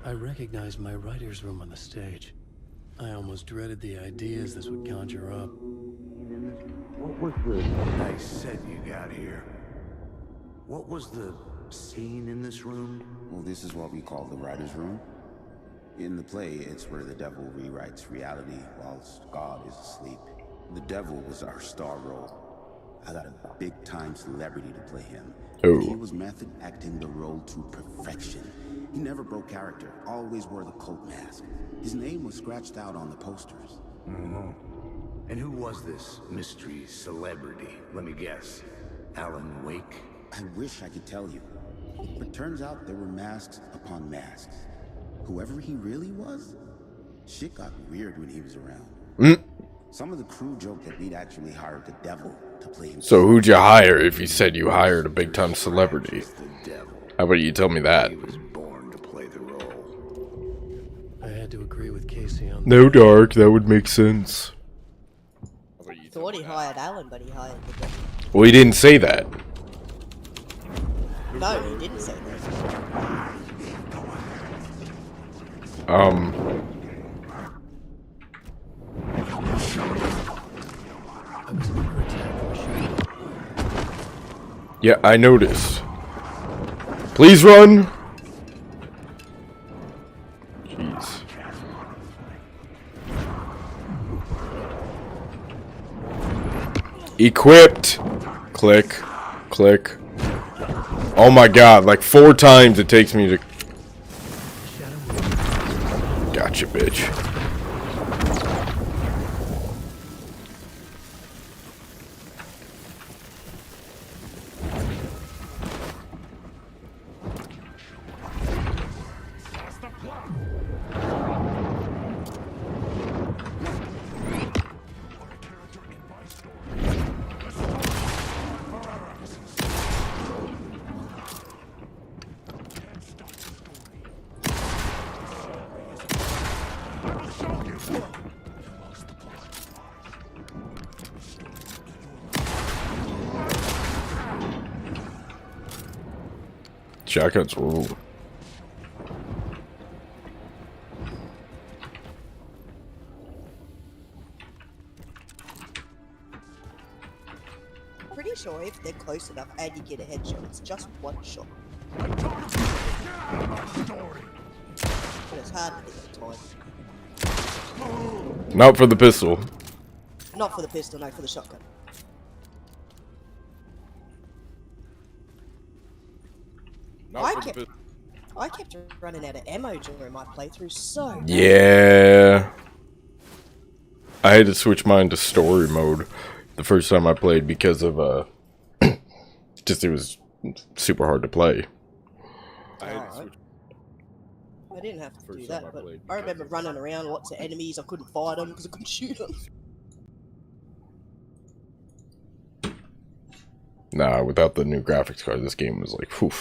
I recognized my writer's room on the stage. I almost dreaded the ideas this would conjure up. What was the nice set you got here? What was the scene in this room? Well, this is what we call the writer's room. In the play, it's where the devil rewrites reality whilst God is asleep. The devil was our star role. I got a big-time celebrity to play him. Oh. He was method acting the role to perfection. He never broke character, always wore the cult mask. His name was scratched out on the posters. Mm-hmm. And who was this mystery celebrity? Let me guess. Alan Wake? I wish I could tell you. But turns out there were masks upon masks. Whoever he really was, shit got weird when he was around. Some of the crew joked that we'd actually hired the devil to play him. So who'd you hire if you said you hired a big-time celebrity? How about you tell me that? I had to agree with Casey on No, Dark, that would make sense. Thought he hired Alan, but he hired the devil. Well, he didn't say that. No, he didn't say that. Yeah, I noticed. Please run! Jeez. Equipped! Click. Click. Oh my god, like 4 times it takes me to... Gotcha, bitch. Shotguns rule. Pretty sure if they're close enough and you get a headshot, it's just one shot. But it's hard to get the time. Not for the pistol. Not for the pistol, no, for the shotgun. I kept running out of ammo during my playthrough, so... Yeah. I had to switch mine to story mode the first time I played because of, just it was super hard to play. I didn't have to do that, but I remember running around, lots of enemies, I couldn't fight them because I couldn't shoot them. Nah, without the new graphics card, this game was like, whew.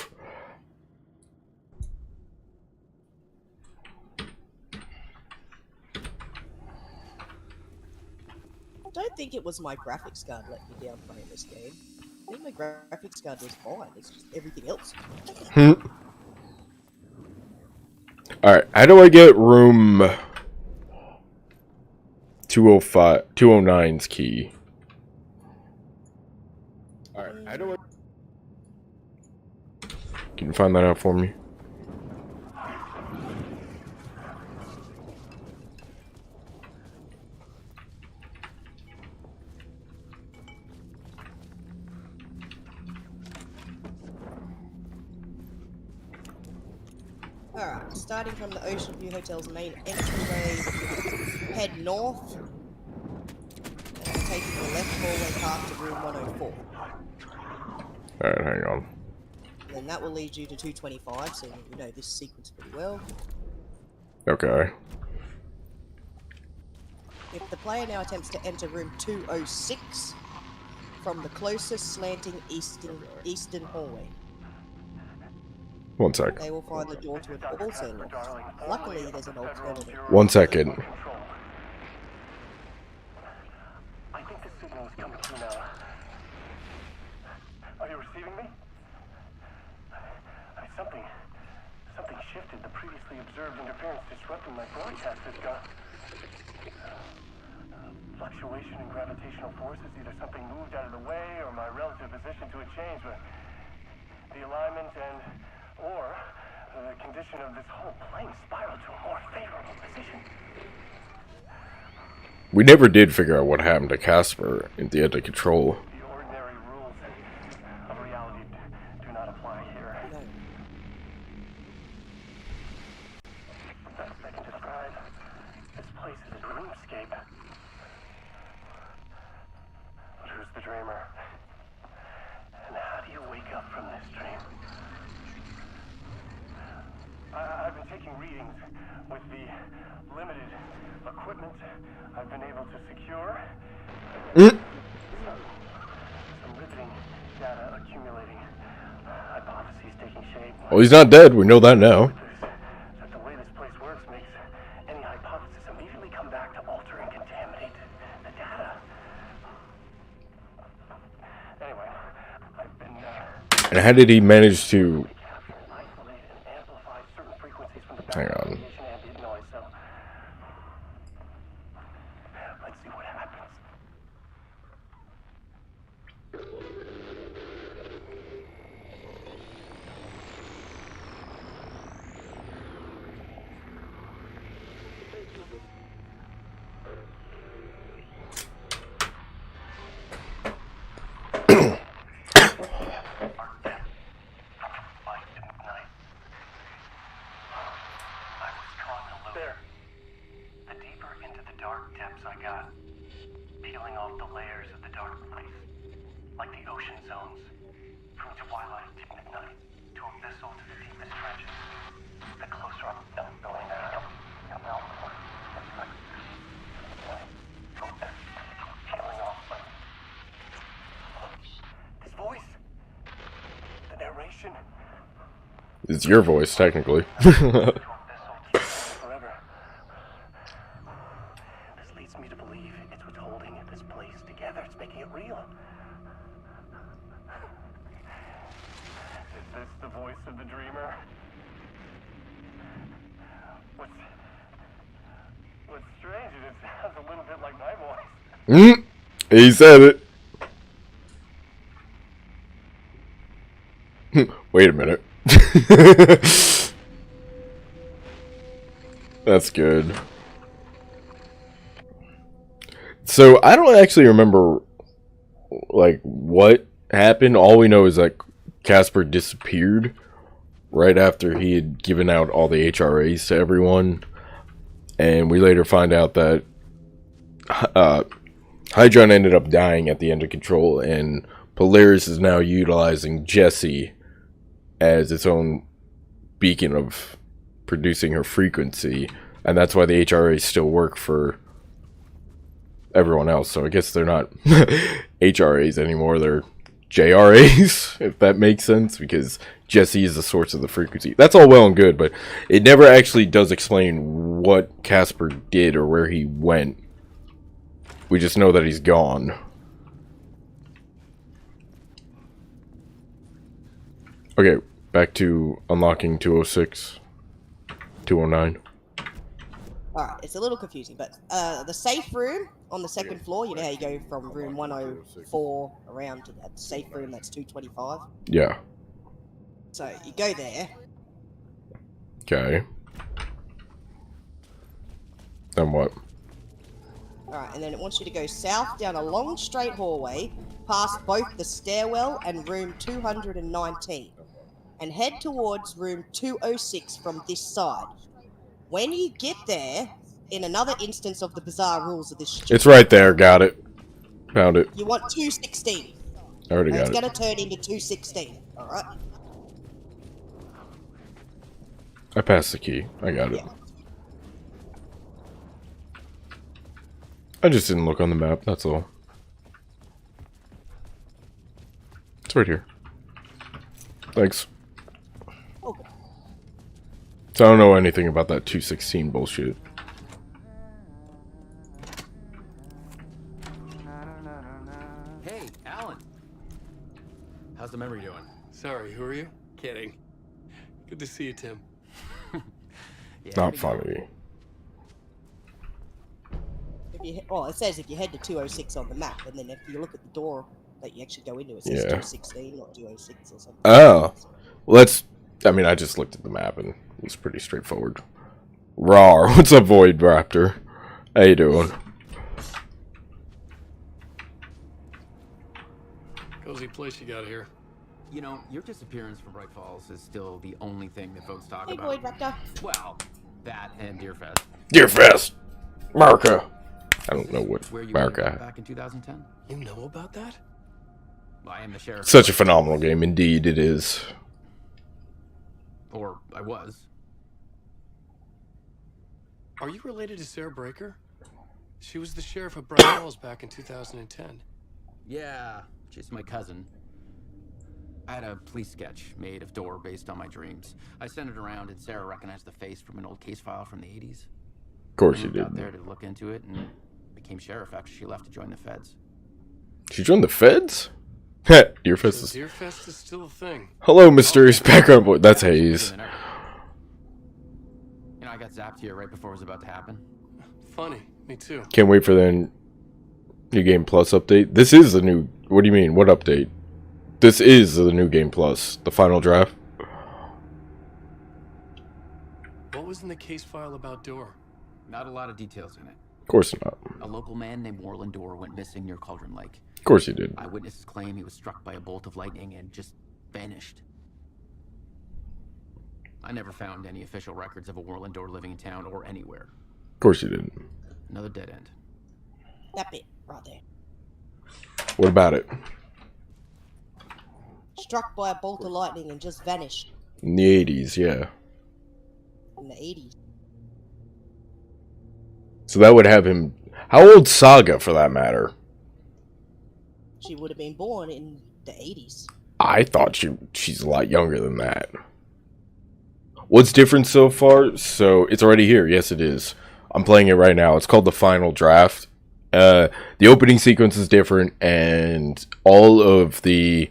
I don't think it was my graphics card let me down playing this game. I think my graphics card was fine, it's just everything else. Alright, how do I get room 209's key? Alright, how do I... Can you find that out for me? Alright, starting from the Ocean View Hotel's main entryway, head north, and taking the left hallway path to room 104. Alright, hang on. And that will lead you to 225, so you know this sequence pretty well. Okay. player now attempts to enter room 206 from the closest slanting eastern hallway. 1 sec. They will find the door to it also locked. Luckily, there's an alternative. 1 second. I think the signal is coming through now. Are you receiving me? Something shifted. The previously observed interference disrupting my broadcast has got fluctuation in gravitational forces. Either something moved out of the way or my relative position to it changed. But the alignment or the condition of this whole plane spiraled to a more favorable position. We never did figure out what happened to Casper at the end of Control. The ordinary rules of reality do not apply here. The best I can describe this place is a dreamscape. But who's the dreamer? And how do you wake up from this dream? I've been taking readings with the limited equipment I've been able to secure. Some riveting data accumulating, hypotheses taking shape. Well, he's not dead. We know that now. That the way this place works makes any hypothesis immediately come back to alter and contaminate the data. Anyway, I've been And how did he manage to... Hang on. Let's see what happens. There. The deeper into the dark depths I got, peeling off the layers of the dark place, like the ocean zones, from twilight to midnight, to abyssal to the deepest trenches. The closer I'm going down, peeling off like this voice, the narration. It's your voice, technically. Forever. This leads me to believe it's what's holding this place together. It's making it real. Is this the voice of the dreamer? What's strange is it sounds a little bit like my voice. He said it. Wait a minute. That's good. So I don't actually remember like what happened. All we know is that Casper disappeared right after he had given out all the HRAs to everyone, and we later find out that Hydron ended up dying at the end of Control, and Polaris is now utilizing Jessie as its own beacon of producing her frequency, and that's why the HRAs still work for everyone else. So I guess they're not HRAs anymore, they're JRAs, if that makes sense, because Jessie is the source of the frequency. That's all well and good, but it never actually does explain what Casper did or where he went. We just know that he's gone. Okay, back to unlocking 206, 209. Alright, it's a little confusing, but the safe room on the second floor, you know how you go from room 104 around to that safe room that's 225? Yeah. So, you go there. Okay. Then what? Alright, and then it wants you to go south down a long straight hallway, past both the stairwell and room 219, and head towards room 206 from this side. When you get there, in another instance of the bizarre rules of this... It's right there, got it. Found it. You want 216. I already got it's it. It's going to turn into 216, alright? I passed the key. I got it. Yeah. I just didn't look on the map, that's all. It's right here. Thanks. Okay. So I don't know anything about that 216 bullshit. Hey, Alan. How's the memory doing? Sorry, who are you? Kidding. Good to see you, Tim. Yeah, Not funny. Well, it says if you head to 206 on the map, and then if you look at the door that you actually go into, it says Yeah. 216, not 206 or something. Oh. Well, that's... I mean, I just looked at the map and it was pretty straightforward. Rawr. What's up, Void Raptor? How you doing? Cozy place you got here. You know, your disappearance from Bright Falls is still the only thing that folks talk Hey, about. Void Raptor. Well, that and Deerfest. Deerfest! America! I don't know what Where you America went had. back in 2010? You know about that? I am the sheriff. Such a phenomenal game, indeed it is. Or I was. Are you related to Sarah Breaker? She was the sheriff of Bright Falls back in 2010. Yeah, she's my cousin. I had a police sketch made of Door based on my dreams. I sent it around and Sarah recognized the face from an old case file from the 80s. Of course you I moved out did. there to look into it and became sheriff after she left to join the feds. She joined the feds? Deerfest So is... Deerfest is still a thing. Hello, mysterious background boy. That's Hayes. You know, I got zapped here right before it was about to happen. Funny, me too. Can't wait for the New Game Plus update. This is the new... What do you mean? What update? This is the New Game Plus. The final draft. What was in the case file about Door? Not a lot of details in it. Of course not. A local man named Warland Door went missing near Cauldron Lake. Of course you did. Eyewitnesses claim he was struck by a bolt of lightning and just vanished. I never found any official records of a Warland Door living in town or anywhere. Of course you didn't. Another dead end. That bit right there. What about it? Struck by a bolt of lightning and just vanished In the 80s, yeah. in the 80s. So that would have him... How old's Saga, for that matter? She would have been born in the 80s. I thought she's a lot younger than that. What's different so far? So, it's already here. Yes, it is. I'm playing it right now. It's called The Final Draft. The opening sequence is different, and all of the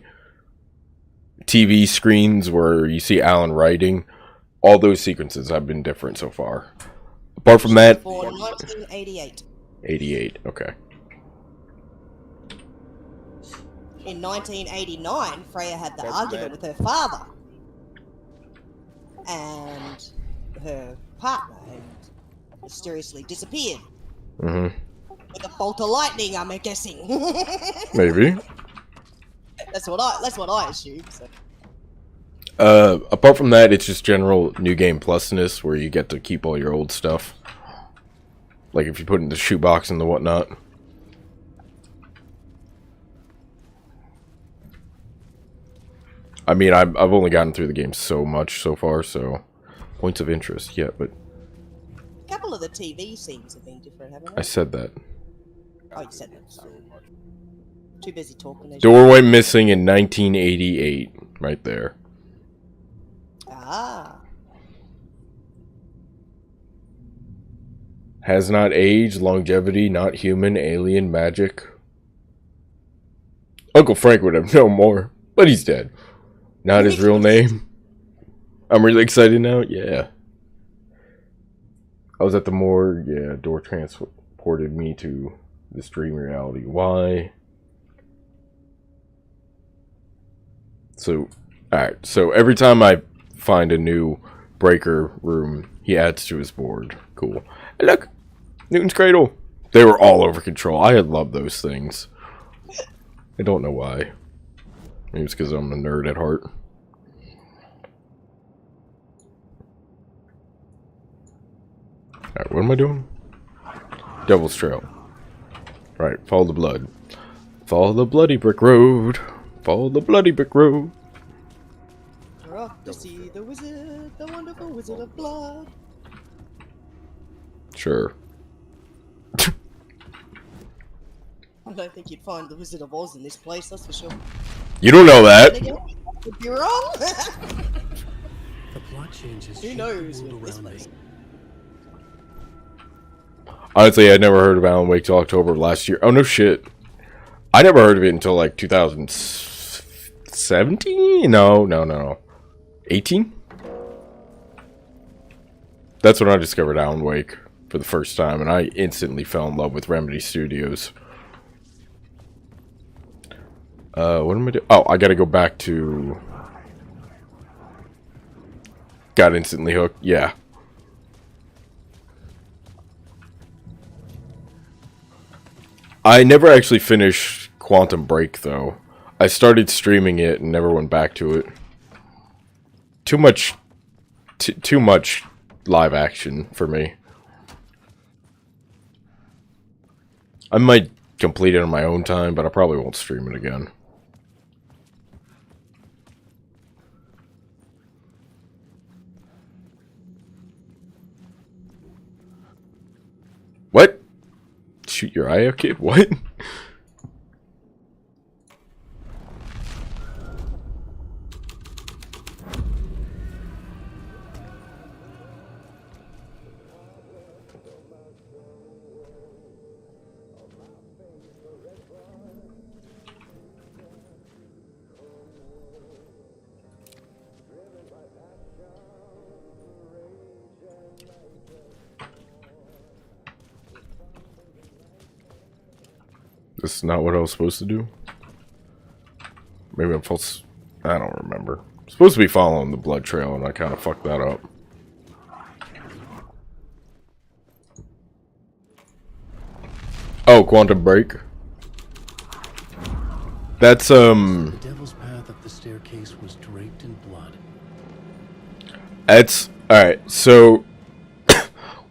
TV screens where you see Alan writing, all those sequences have been different so far. Apart from that... For 1988. 88, okay. In 1989, Freya had the argument with her father and her partner and mysteriously disappeared. Mm-hmm. With a bolt of lightning, I'm guessing. Maybe. That's what I assume. So. Apart from that, it's just general New Game Plusness, where you get to keep all your old stuff. Like if you put it in the shoebox and the whatnot. I mean, I've only gotten through the game so much so far, so points of interest yet, but A couple of the TV scenes have been different, haven't I they? said that. Oh, you said that. Sorry. Too busy talking. Door went missing in 1988, right there. Ah. Has not aged, longevity, not human, alien, magic. Uncle Frank would have known more, but he's dead. Not his real name. I'm really excited now, yeah. I was at the morgue, yeah, Door transported me to this dream reality. Why? So, alright, so every time I find a new breaker room, he adds to his board. Cool. And look! Newton's Cradle! They were all over control. I had loved those things. I don't know why. Maybe it's because I'm a nerd at heart. Alright, what am I doing? Devil's Trail. Right, follow the blood. Follow the bloody brick road. Follow the bloody brick road. We're off to see the wizard, the wonderful wizard of blood. Sure. I don't think you'd find the Wizard of Oz in this place, that's for sure. You don't know that. Could be wrong. The plot changes. Who knows with this around place? me. Honestly, I'd never heard of Alan Wake till October of last year. Oh, no shit. I never heard of it until, like, 2017? No. 18? That's when I discovered Alan Wake for the first time, and I instantly fell in love with Remedy Studios. What am I doing? Oh, I gotta go back to... Got instantly hooked. Yeah. I never actually finished Quantum Break, though. I started streaming it and never went back to it. Too much live action for me. I might complete it on my own time, but I probably won't stream it again. What? Shoot your eye out, kid? What? This is not what I was supposed to do? Maybe I'm false. I don't remember. I'm supposed to be following the blood trail, and I kind of fucked that up. Oh, Quantum Break. That's, The devil's path up the staircase was draped in blood. That's... Alright, so...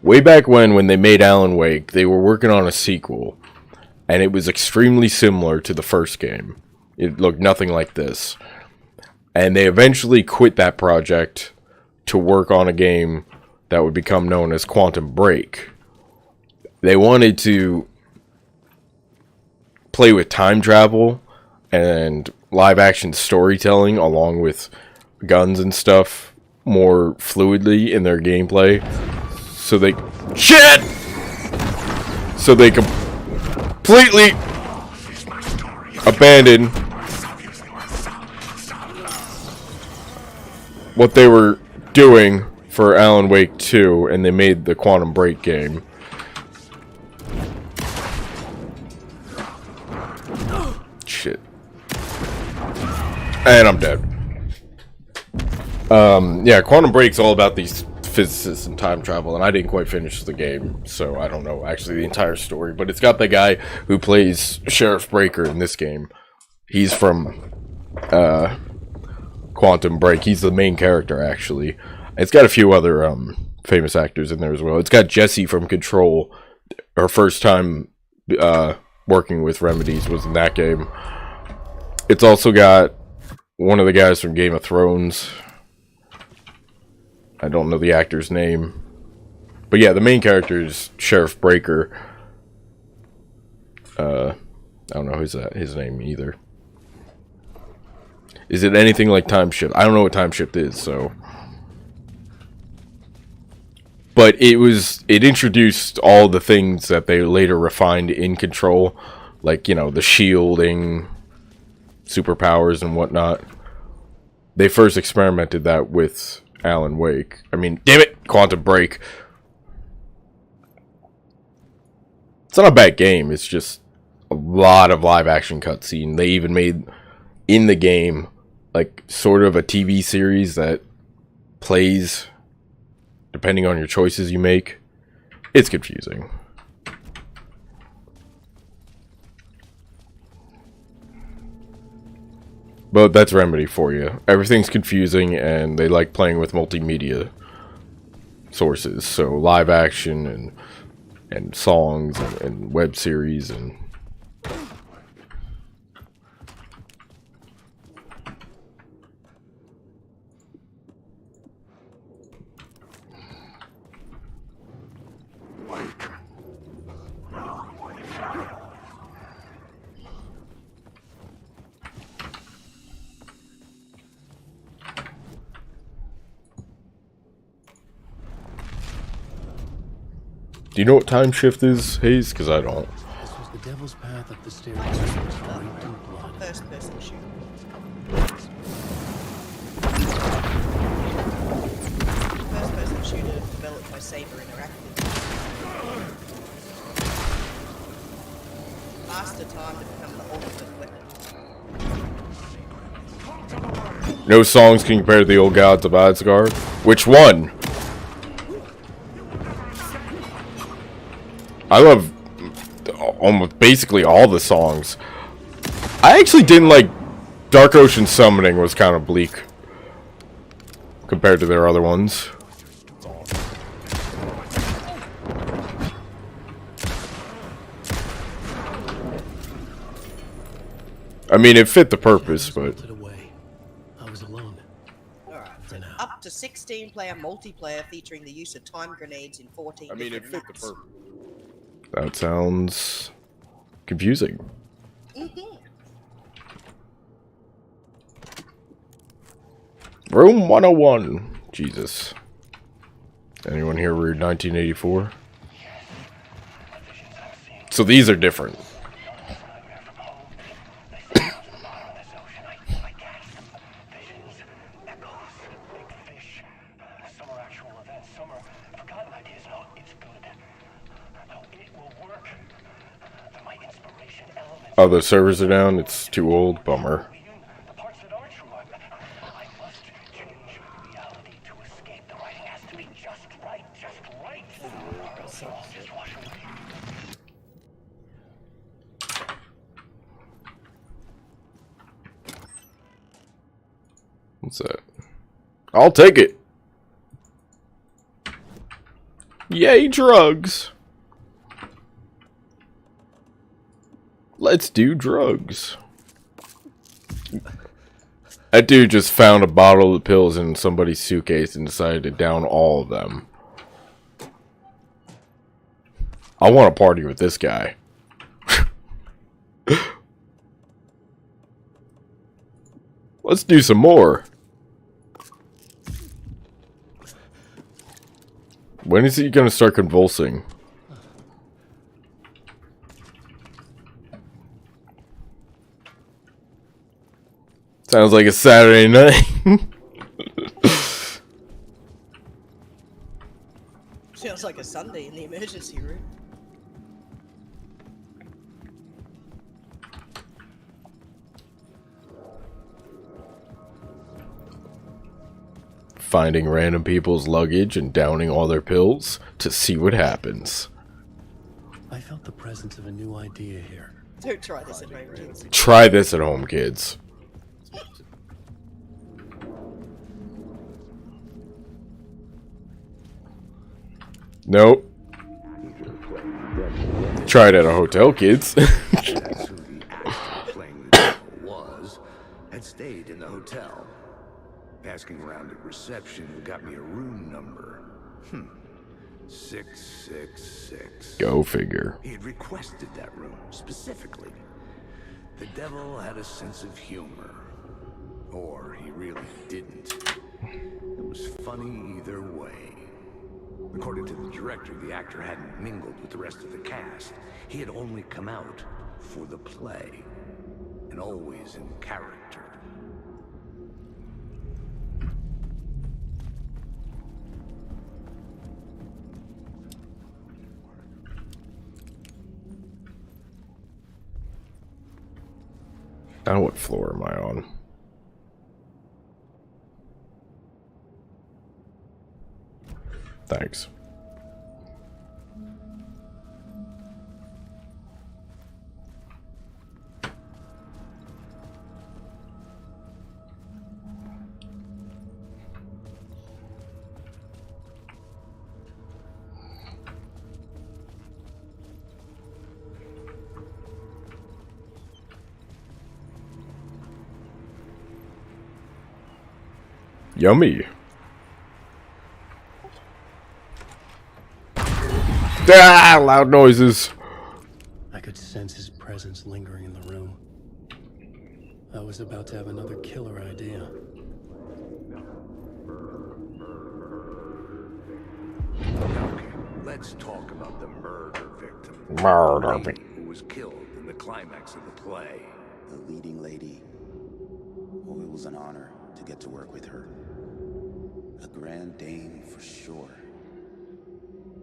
way back when they made Alan Wake, they were working on a sequel. And it was extremely similar to the first game. It looked nothing like this. And they eventually quit that project to work on a game that would become known as Quantum Break. They wanted to play with time travel and live action storytelling along with guns and stuff more fluidly in their gameplay. So they... Shit! So they completely abandoned what they were doing for Alan Wake 2, and they made the Quantum Break game. Shit. And I'm dead. Yeah, Quantum Break's all about these physicists and time travel, and I didn't quite finish the game, so I don't know actually the entire story, but it's got the guy who plays Sheriff Breaker in this game. He's from Quantum Break. He's the main character, actually. It's got a few other famous actors in there as well. It's got Jessie from Control. Her first time working with Remedies was in that game. It's also got one of the guys from Game of Thrones. I don't know the actor's name. But yeah, the main character is Sheriff Breaker. I don't know his name either. Is it anything like Time Shift? I don't know what Time Shift is, so... But it introduced all the things that they later refined in Control. Like, you know, the shielding, superpowers and whatnot. They first experimented that with Alan Wake. I mean, damn it, Quantum Break. It's not a bad game, it's just a lot of live action cutscene. They even made in the game like sort of a TV series that plays depending on your choices you make. It's confusing. But that's Remedy for you. Everything's confusing, and they like playing with multimedia sources. So live action and songs and web series and... Do you know what time shift is, Hayes? Because I don't. This was the devil's path up the staircase that was draped in blood. First person shooter. First person shooter developed by Saber Interactive. Faster time to become the ultimate weapon. No songs can compare to the Old Gods of Asgard. Which one? I love almost basically all the songs. I actually didn't like Dark Ocean Summoning, was kind of bleak compared to their other ones. I mean, it fit the purpose, but I was alone. Alright, so up to 16-player multiplayer featuring the use of time grenades in 14 I mean, it different fit the maps. purpose. That sounds confusing. Room 101. Jesus. Anyone here read 1984? So these are different. Oh, the servers are down? It's too old? Bummer. What's that? I'll take it. Yay, drugs. Let's do drugs. That dude just found a bottle of pills in somebody's suitcase and decided to down all of them. I want to party with this guy. Let's do some more. When is he going to start convulsing? Sounds like a Saturday night. Sounds like a Sunday in the emergency room. Finding random people's luggage and downing all their pills to see what happens. I felt the presence of a new idea here. Don't try this at home, kids. Try this at home, kids. Nope. Try it at a hotel, kids. That's who the actor playing the devil was. Had stayed in the hotel. Asking around at reception got me a room number. 666. Go figure. He had requested that room specifically. The devil had a sense of humor. Or he really didn't. It was funny either way. According to the director, the actor hadn't mingled with the rest of the cast. He had only come out for the play. And always in character. Now what floor am I on? Thanks. Yummy. Ah, loud noises. I could sense his presence lingering in the room. I was about to have another killer idea. Okay, Let's talk about the murder victim. Murder The lady victim. who was killed in the climax of the play. The leading lady. Oh, it was an honor to get to work with her. A grand dame for sure.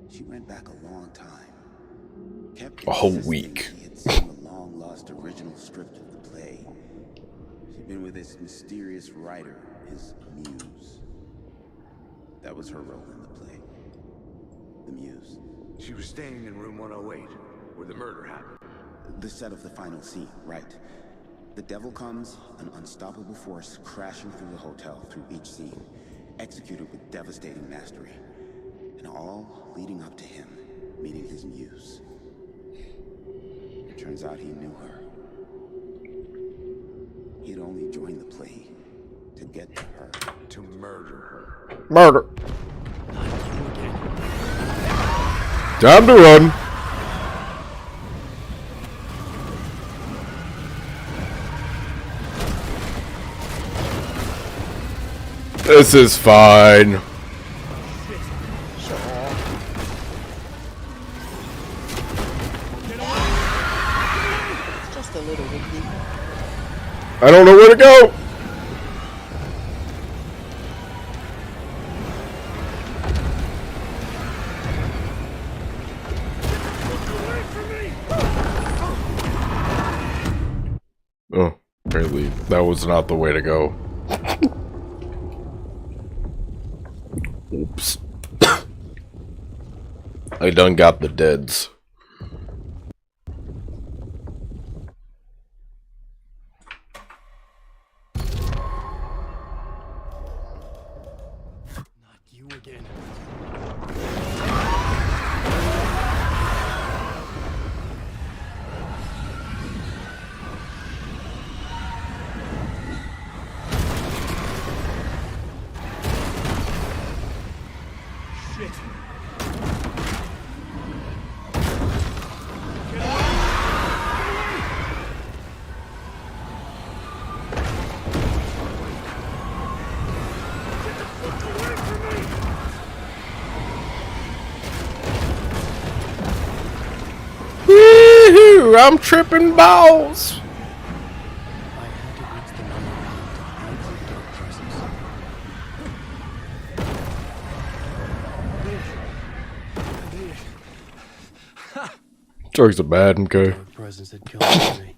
She went back a long time. Kept A whole insisting week. She had seen the long-lost original script of the play. She'd been with this mysterious writer, his muse. That was her role in the play. The muse. She was staying in room 108, where the murder happened. The set of the final scene, right. The devil comes, an unstoppable force crashing through the hotel through each scene, executed with devastating mastery. And all leading up to him meeting his muse. It turns out he knew her. He'd only joined the play to get to her. To murder her. Murder. Time to run. This is fine. Just a little windy. I don't know where to go. Oh, apparently that was not the way to go. Oops. I done got the deads. Not you again. Shit. Woohoo! I'm tripping balls. I had to reach the number to hide the dark presence. Jokes are bad, okay. Dark presence had killed me.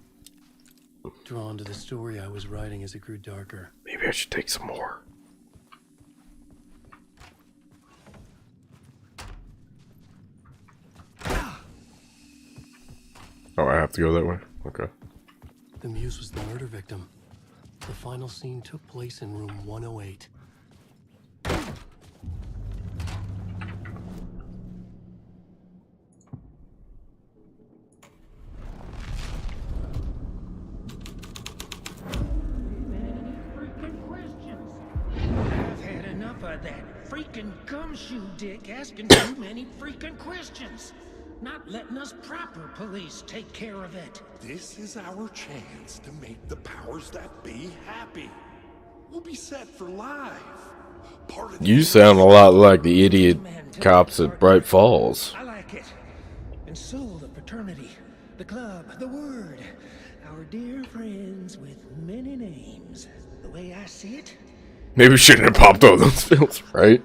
Drawn to the story I was writing as it grew darker. Maybe I should take some more. Oh, I have to go that way? Okay. The muse was the murder victim. The final scene took place in room 108. I've had enough of that freaking gumshoe dick asking too many freaking questions. Not letting us proper police take care of it. This is our chance to make the powers that be happy. We'll be set for life. Part of You sound a lot like the idiot cops at Bright Falls. I like it. And so the fraternity, the club, the word, our dear friends with many names. The way I see it, Maybe we shouldn't have popped all those pills, right?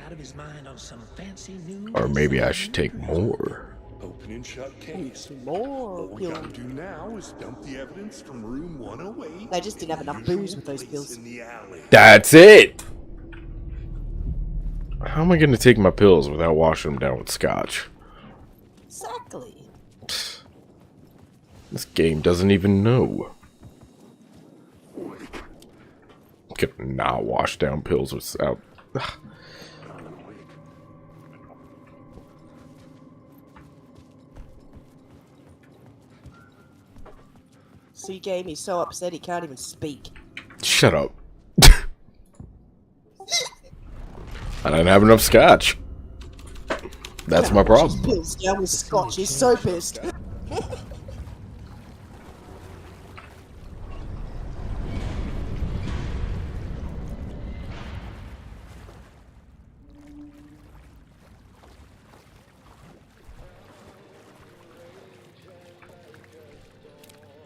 out of his mind on some fancy new. Or maybe I should take more. open and shut case. More All we gotta do now is dump the evidence from room 108. They just didn't have enough booze with those pills. In the alley. That's it! How am I going to take my pills without washing them down with scotch? Exactly. This game doesn't even know. Could not wash down pills without... See, game, he's so upset he can't even speak. Shut up. I didn't have enough scotch. That's my problem. Pills down with scotch. He's so pissed.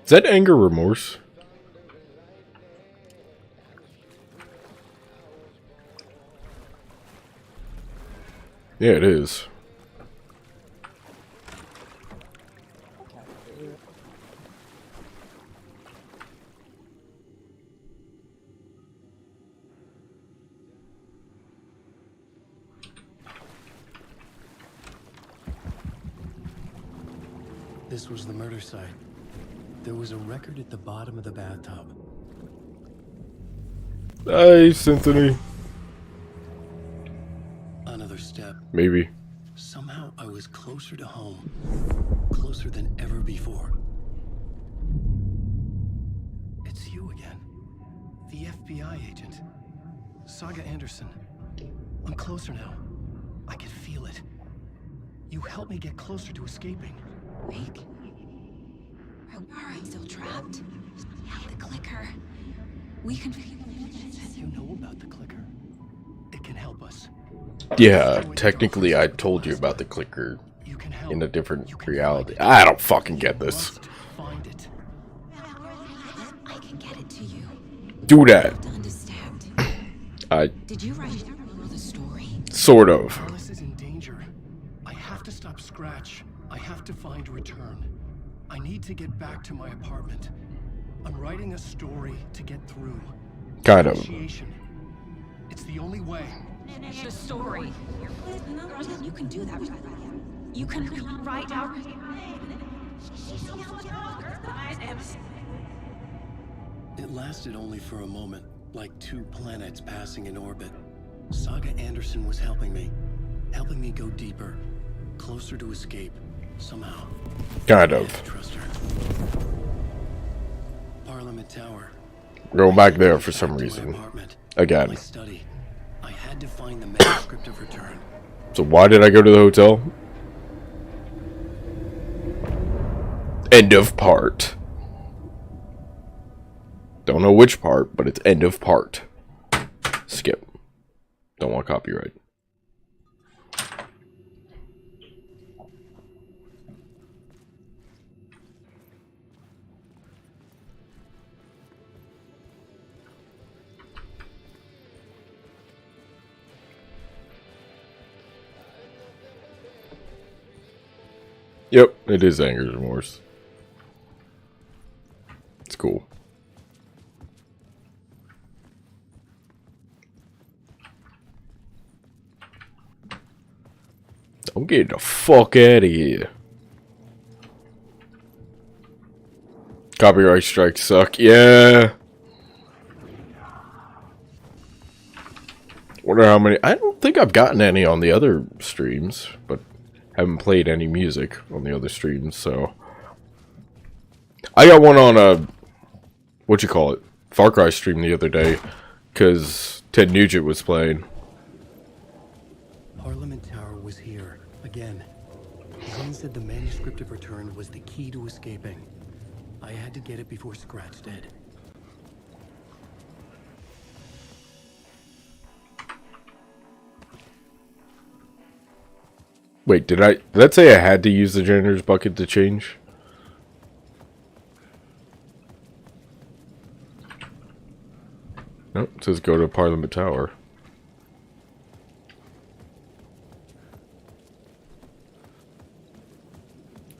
Is that anger remorse? Yeah, it is. This was the murder site. There was a record at the bottom of the bathtub. Nice, Anthony. Another step. Maybe. Somehow I was closer to home. Closer than ever before. It's you again. The FBI agent. Saga Anderson. I'm closer now. I can feel it. You helped me get closer to escaping. Wake. Are I still trapped? The clicker. We can... You know about the clicker. It can help us. Yeah, technically I told you about the clicker in a different reality. I don't fucking get this. Find it. I can get it to you. Do that. To understand. Did you write the story? Sort of. Alice is in danger. I have to stop Scratch. I have to find Return. I need to get back to my apartment. I'm writing a story to get through. Kind of. It's the only way. The story. You can do that. You can write out. It lasted only for a moment, like two planets passing in orbit. Saga Anderson was helping me go deeper, closer to escape, somehow. Kind of. Trust her. Parliament Tower. Go back there for some reason. Again. My study. I had to find the manuscript of Return. So why did I go to the hotel? End of part. Don't know which part, but it's end of part. Skip. Don't want copyright. Yep, it is Anger Remorse. It's cool. I'm getting the fuck out of here. Copyright strikes suck. Yeah. Wonder how many. I don't think I've gotten any on the other streams, but haven't played any music on the other streams, so. I got one on a. What you call it? Far Cry stream the other day, because Ted Nugent was playing. Parliament Tower was here, again. Glenn said the manuscript of Return was the key to escaping. I had to get it before Scratch did. Wait, did that say I had to use the janitor's bucket to change? Nope, it says go to Parliament Tower.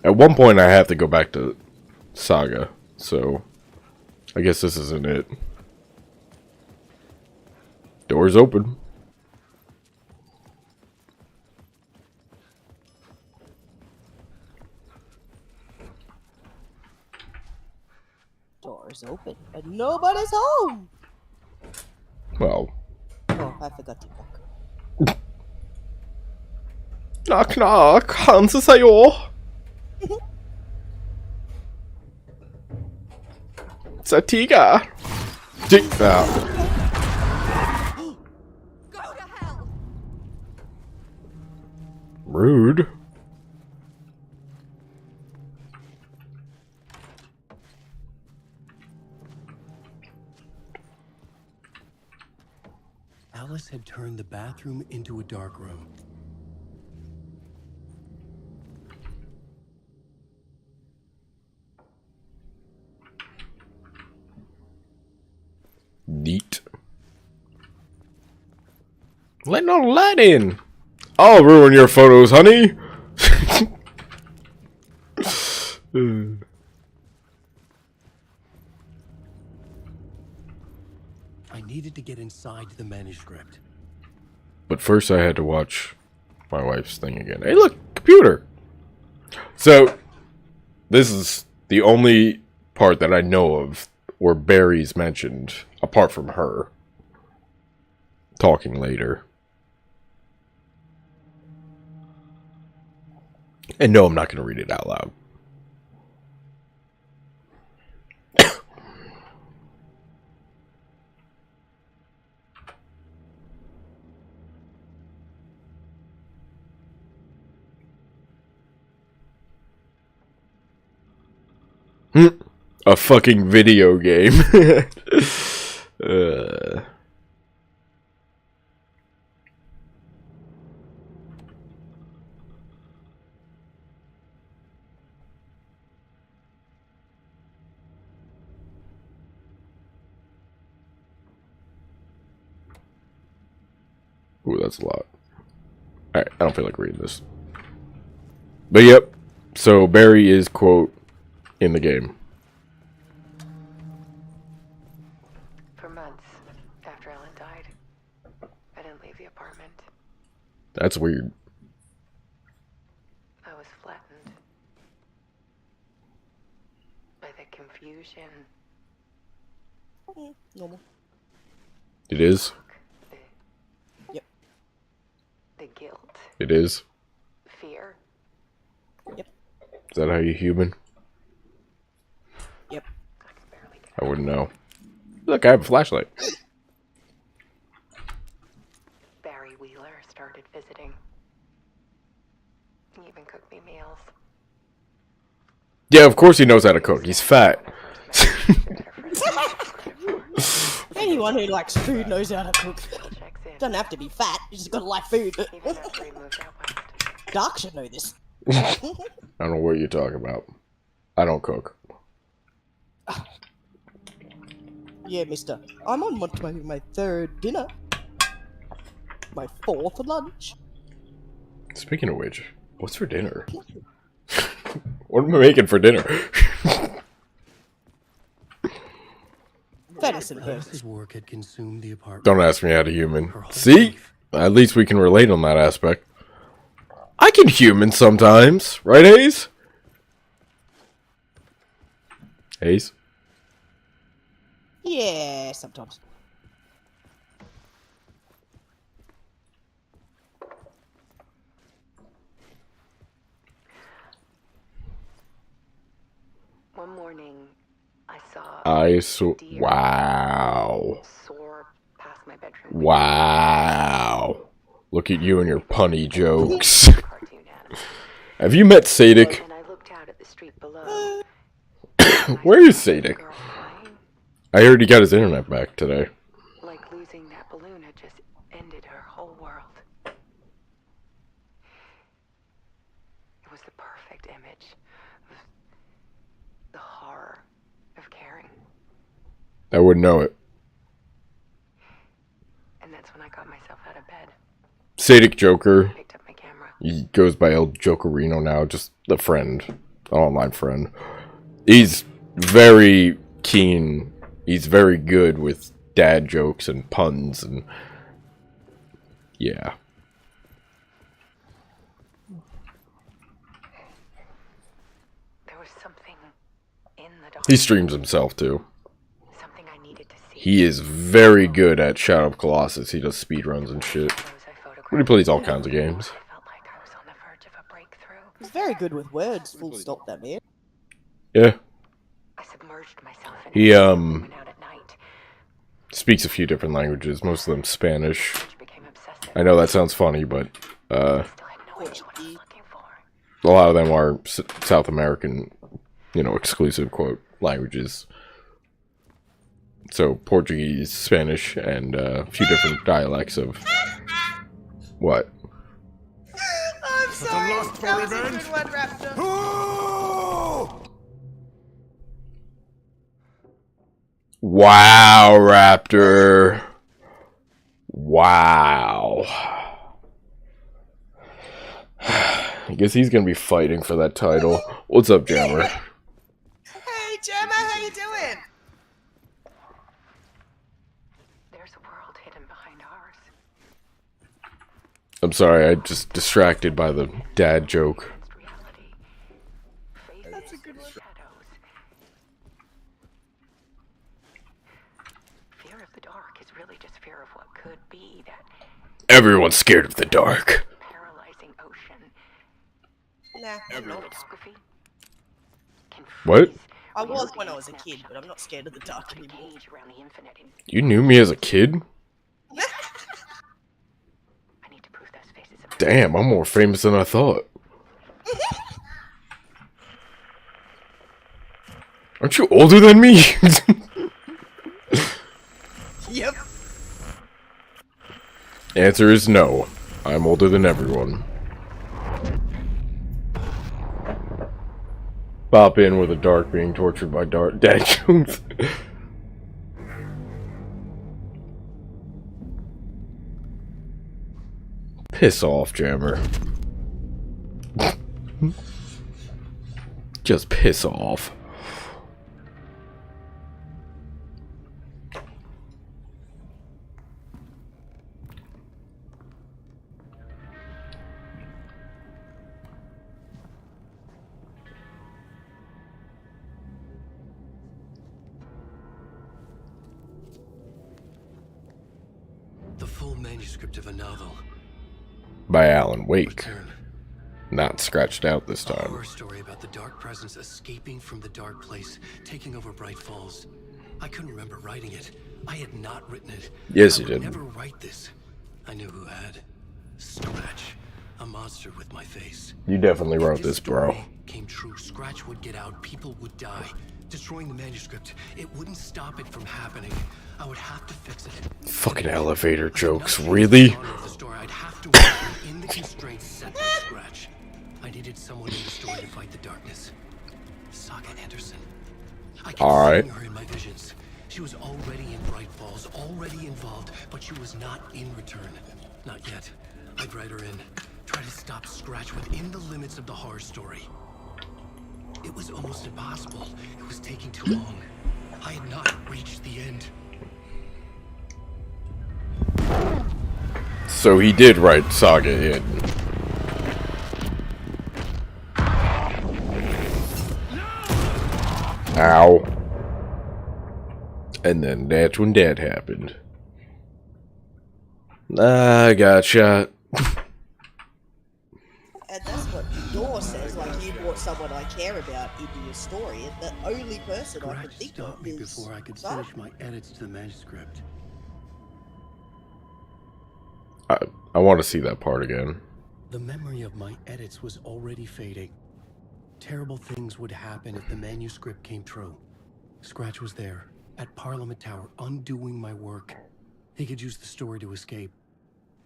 At one point I have to go back to Saga, so I guess this isn't it. Doors open. Doors open and nobody's home. Well. Oh, I forgot to knock. Knock knock, 한스사요. Satiga. Dick out. Go to hell. Rude. Alice had turned the bathroom into a dark room. Letting all the light in. I'll ruin your photos, honey. I needed to get inside the manuscript. But first I had to watch my wife's thing again. Hey, look, computer. So, this is the only part that I know of where Barry's mentioned, apart from her talking later. And no, I'm not going to read it out loud. A fucking video game. Ooh, that's a lot. Alright, I don't feel like reading this. But yep, so Barry is, quote, in the game. For months after Ellen died, I didn't leave the apartment. That's weird. I was flattened by the confusion. Normal. It is. Yep. The guilt. It is. Fear. Yep. Is that how you human? Yep. I wouldn't know. Look, I have a flashlight. Barry Wheeler started visiting. He even cooked me meals. Yeah, of course he knows how to cook. He's fat. Anyone who likes food knows how to cook. Doesn't have to be fat, you just gotta like food. Dark should know this. I don't know what you're talking about. I don't cook. Yeah, mister. I'm on my third dinner. My fourth lunch. Speaking of which, what's for dinner? What am I making for dinner? Venison His work had consumed the apartment. Don't ask me how to human. See? At least we can relate on that aspect. I can human sometimes. Right, Hayes? Hayes? Yeah, sometimes. One morning, I saw Wow. soar past my bedroom. Wow. Look at you and your punny jokes. Have you met Sadik? And I looked out at the street below. Where is Sadik? I heard he got his internet back today. Like losing that balloon had just ended her whole world. It was the perfect image of the horror of caring. I wouldn't know it. And that's when I got myself out of bed. Sadik Joker. He goes by El Jokerino now, just a friend, an online friend. He's very keen. He's very good with dad jokes and puns and yeah. There was something in the dark. He streams himself too. He is very good at Shadow of Colossus. He does speedruns and shit. He plays all kinds of games. He's very good with words, full stop, that man. Yeah. I submerged myself in He it and went out at night. speaks a few different languages, most of them Spanish. I know that sounds funny, but a lot of them are South American, you know, exclusive quote languages. So Portuguese, Spanish, and a few different dialects of what? I'm sorry. That was a good one, Raptor. Wow, Raptor. Wow. I guess he's gonna be fighting for that title. What's up, Jammer? Hey, Gemma, how you doing? There's a world hidden behind ours. I'm sorry, I just distracted by the dad joke. That's a good one. Fear of the dark is really just fear of what could be, that Everyone's scared of the dark. paralyzing ocean. Nah, I'm not. What? I was when I was a kid, but I'm not scared of the dark anymore. You knew me as a kid? Damn, I'm more famous than I thought. Aren't you older than me? Yep. Answer is no. I'm older than everyone. Pop in with a dark being tortured by dark dad jokes. Piss off, Jammer. Just piss off. The full manuscript of a novel. By Alan Wake. Not scratched out this A time. horror story about the dark presence escaping from the dark place, taking over Bright Falls. I couldn't remember writing it. I had not written it. Yes, I you would did. never write this. I knew who had. Scratch. A monster with my face. You definitely If wrote this, bro. story came true, Scratch would get out, people would die. Destroying the manuscript, it wouldn't stop it from happening. I would have to fix it. Fucking elevator jokes, really? The story, I'd have to work in the constraints set by Scratch. I needed someone in the story to fight the darkness. Saga Anderson. I kept Alright. seeing her in my visions. She was already in Bright Falls, already involved, but she was not in Return. Not yet. I'd write her in. Try to stop Scratch within the limits of the horror story. It was almost impossible. It was taking too long. I had not reached the end. So he did write Saga in. Ow. And then that's when that happened. I got shot. And that's what Door says, like, you brought someone I care about into your story, and the only person I could Scratch think stopped of me is before I could Saga. finish my edits to the manuscript. I want to see that part again. The memory of my edits was already fading. Terrible things would happen if the manuscript came true. Scratch was there, at Parliament Tower, undoing my work. He could use the story to escape.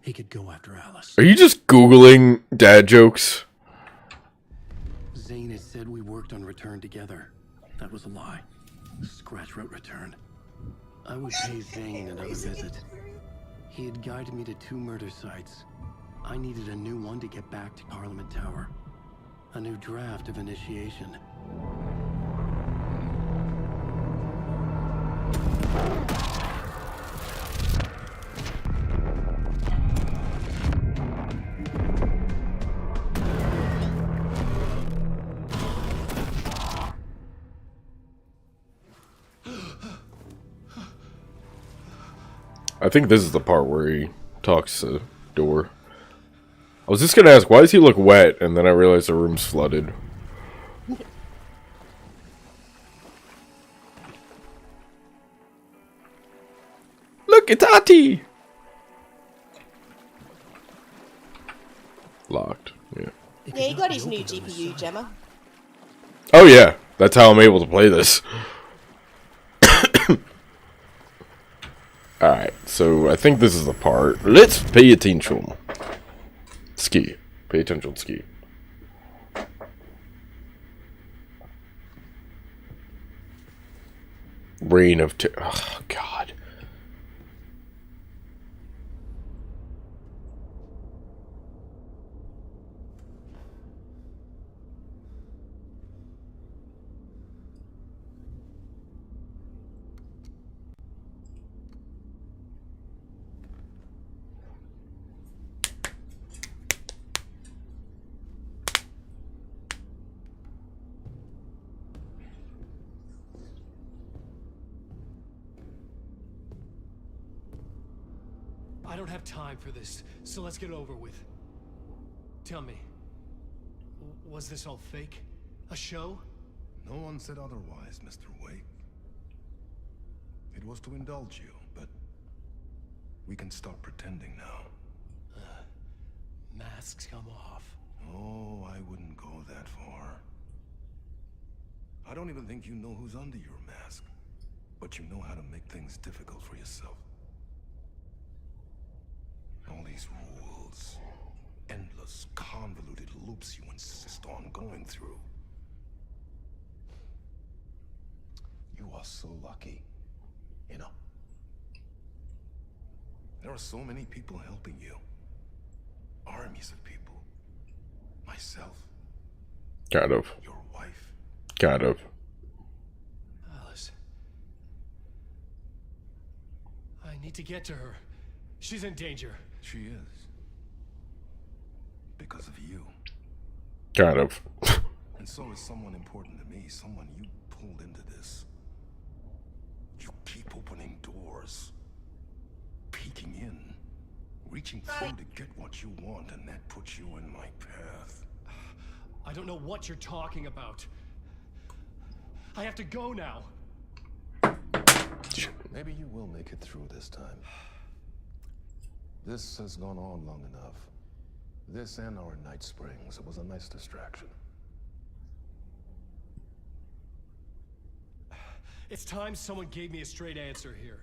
He could go after Alice. Are you just Googling dad jokes? Zane had said we worked on Return together. That was a lie. Scratch wrote Return. I would pay Zane another visit. He had guided me to 2 murder sites. I needed a new one to get back to Parliament Tower. A new draft of initiation. I think this is the part where he talks to Door. I was just gonna ask, why does he look wet? And then I realized the room's flooded. Look, it's Ati! Locked, yeah. Yeah, he got his new GPU, Gemma. Oh yeah, that's how I'm able to play this. Alright, so I think this is the part. Let's pay attention. Ski. Pay attention, ski. Reign of Terror. Oh, God. don't have time for this, so let's get over with. Tell me, was this all fake? A show? No one said otherwise, Mr. Wake. It was to indulge you, but we can stop pretending now. Masks come off. Oh, I wouldn't go that far. I don't even think you know who's under your mask, but you know how to make things difficult for yourself. All these rules, endless, convoluted loops you insist on going through. You are so lucky, you know. There are so many people helping you. Armies of people. Myself. Kind of. Your wife. Kind of. Alice. I need to get to her. She's in danger. She is. Because of you. Kind of. And so is someone important to me, someone you pulled into this. You keep opening doors. Peeking in. Reaching through to get what you want, and that puts you in my path. I don't know what you're talking about. I have to go now. Maybe you will make it through this time. This has gone on long enough. This and our Night Springs. It was a nice distraction. It's time someone gave me a straight answer here.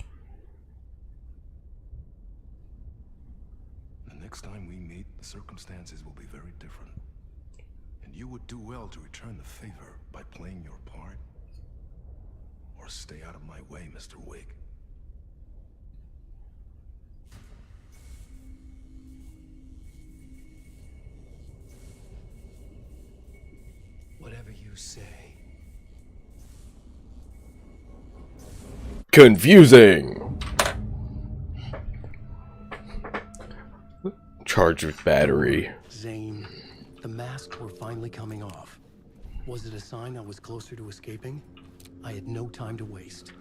The next time we meet, the circumstances will be very different. And you would do well to return the favor by playing your part. Or stay out of my way, Mr. Wake. Whatever you say. Confusing. Charged with battery. Zane, the masks were finally coming off. Was it a sign I was closer to escaping? I had no time to waste.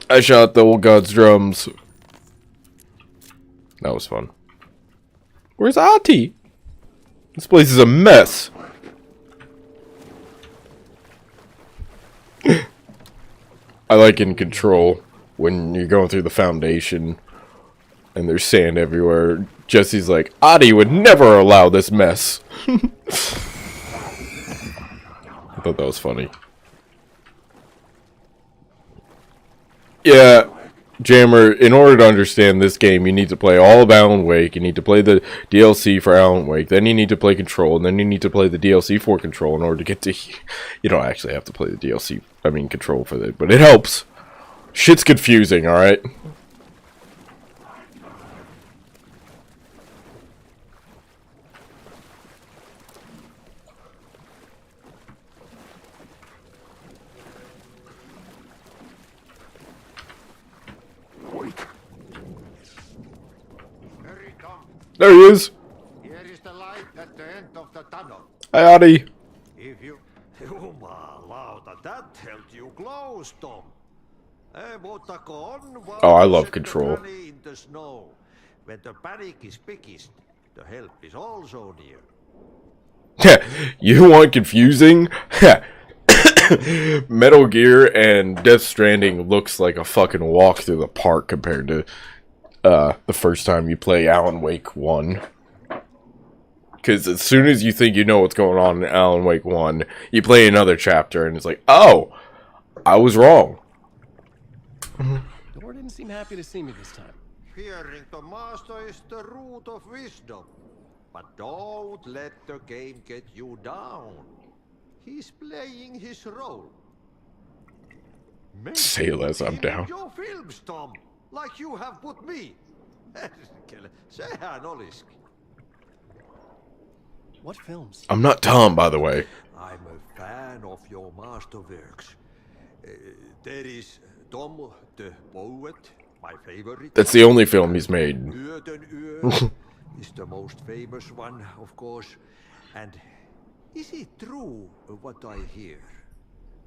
I shot the old god's drums. That was fun. Where's Ahti? This place is a mess. I like in Control when you're going through the Foundation and there's sand everywhere. Jesse's like, Ahti would never allow this mess. I thought that was funny. Yeah, Jammer, in order to understand this game, you need to play all of Alan Wake. You need to play the DLC for Alan Wake. Then you need to play Control. And then you need to play the DLC for Control in order to get to... You don't actually have to play the DLC, I mean Control for that, but it helps. Shit's confusing, alright? There he is. Here is the light at the end of the tunnel. Hi, Ahti. If you... Jumalauta, that held you close, Tom. Oh, I love Control. In the snow. When the panic is biggest, the help is also near. You want confusing? Metal Gear and Death Stranding looks like a fucking walk through the park compared to the first time you play Alan Wake 1. Because as soon as you think you know what's going on in Alan Wake 1, you play another chapter and it's like, oh, I was wrong. Dora didn't seem happy to see me this time. Fearing the master is the root of wisdom. But don't let the game get you down. He's playing his role. Say less, I'm down. Your films, Tom, like you have put me. Sehän olisikin. What films? I'm not Tom, by the way. I'm a fan of your masterworks. There is Tom the Poet, my favorite. That's the only film he's made. Is the most famous one, of course. And is it true what I hear?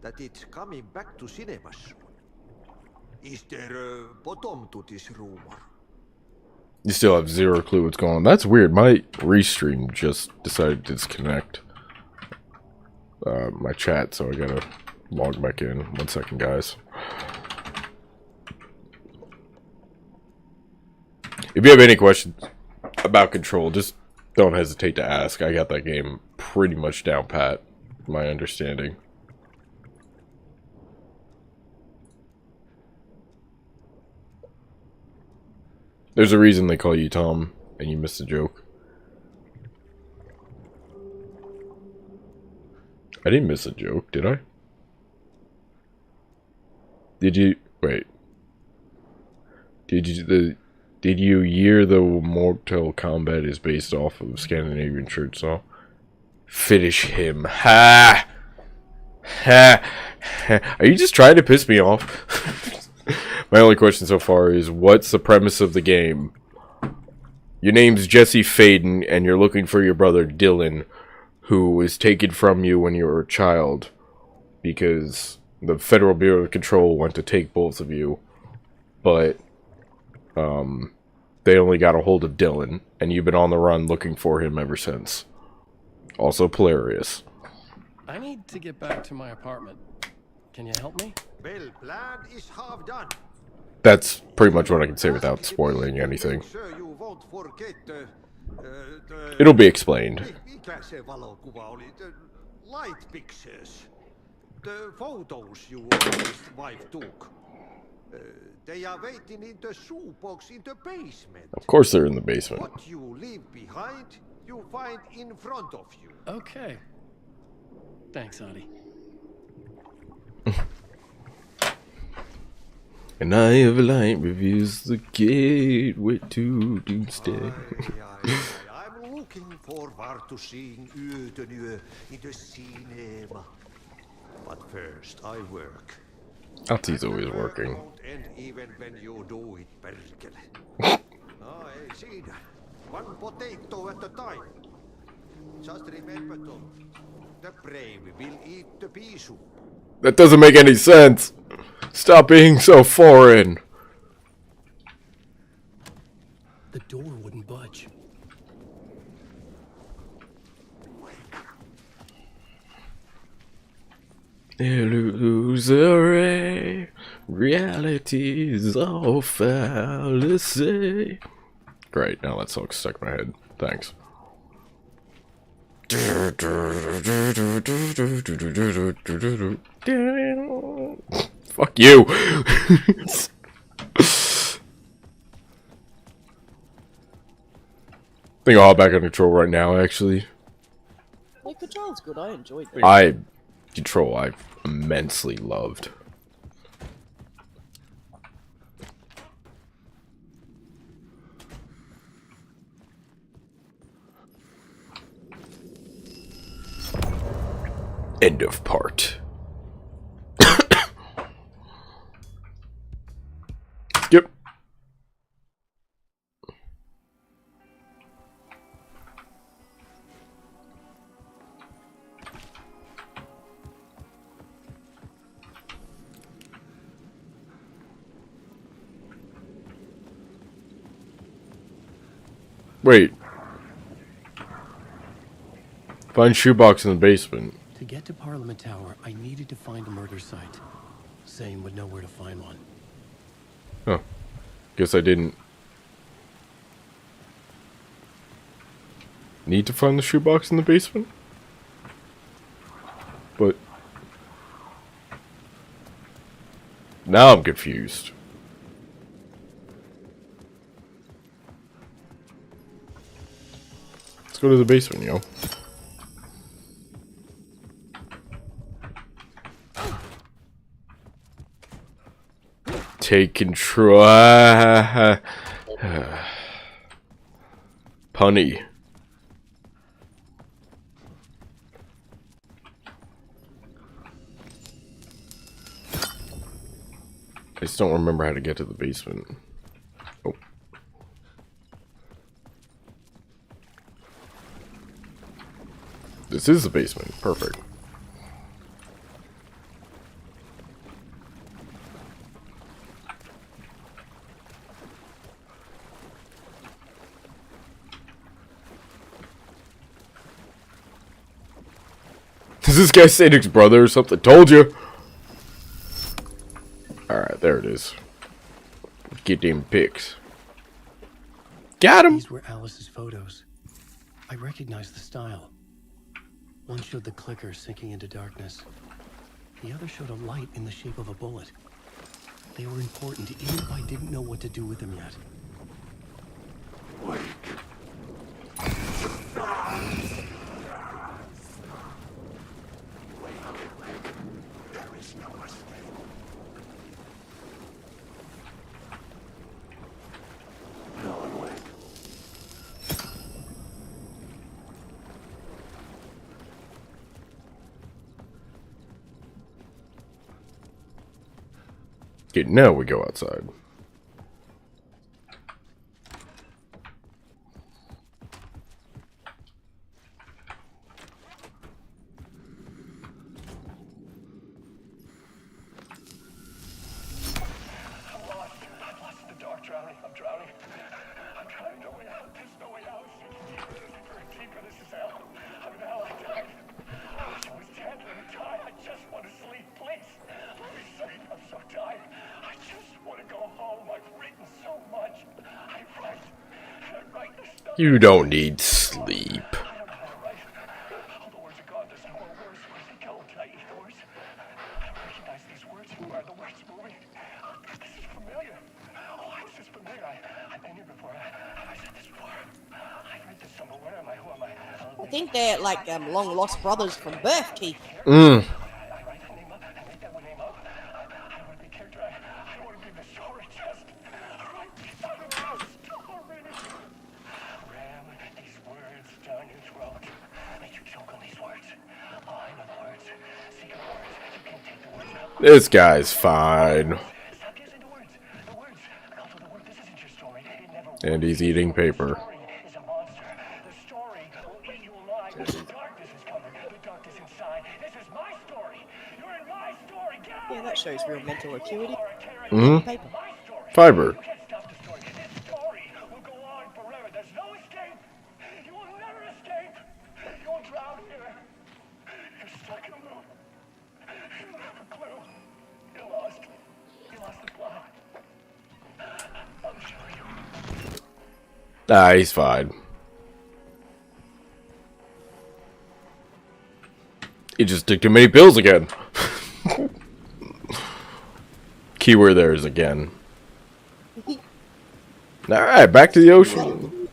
That it's coming back to cinemas? Is there a bottom to this rumor? You still have zero clue what's going on. That's weird. My restream just decided to disconnect my chat, so I gotta log back in. 1 second, guys. If you have any questions about Control, just don't hesitate to ask. I got that game pretty much down pat, my understanding. There's a reason they call you Tom, and you missed the joke. I didn't miss a joke, did I? Did you... Wait. Did you hear the Mortal Kombat is based off of Scandinavian church song? Finish him. Ha! Ha! Ha! Are you just trying to piss me off? My only question so far is, what's the premise of the game? Your name's Jesse Faden, and you're looking for your brother Dylan, who was taken from you when you were a child, because the Federal Bureau of Control went to take both of you, but they only got a hold of Dylan, and you've been on the run looking for him ever since. Also hilarious. I need to get back to my apartment. Can you help me? Well, plan is half done. That's pretty much what I can say without spoiling anything. Sure you won't forget the It'll be explained. mikä se valokuva oli? The light pictures. The photos your wife took. They are waiting in the shoebox in the basement. Of course they're in the basement. What you leave behind, you find in front of you. Okay. Thanks, Adi. An eye of light reveals the gateway to doomsday. I'm looking forward to seeing Yötönö in the cinema. But first, I work. Alti's always working. And even when you do it, perkele. Ei siinä. One potato at a time. Just remember, Tom. The brave will eat the pea soup. That doesn't make any sense. Stop being so foreign. The door wouldn't budge. Illusory realities all fallacy. Great, now that song's stuck in my head. Thanks. Fuck you. I think I'll hop back on Control right now, actually. Yeah, Control's good. I enjoyed it. Control I immensely loved. End of part. Yep. Wait. Find shoebox in the basement. To get to Parliament Tower, I needed to find a murder site. Zane would know where to find one. Oh. Guess I didn't need to find the shoebox in the basement? But now I'm confused. Let's go to the basement, yo. Take control. Punny. I just don't remember how to get to the basement. Oh. This is the basement. Perfect. Is this guy Sadic's brother or something? Told you. Alright, there it is. Get them pics. Got him! These were Alice's photos. I recognized the style. One showed the clicker sinking into darkness. The other showed a light in the shape of a bullet. They were important, even if I didn't know what to do with them yet. Okay, now we go outside. You don't need sleep. I think they're like long lost brothers from birth, Keith. This guy's fine. And he's eating paper. Yeah, that shows real mental acuity. Mm-hmm. Fiber. Ah, he's fine. He just took too many pills again. Keyword there is again. Alright, back to the ocean.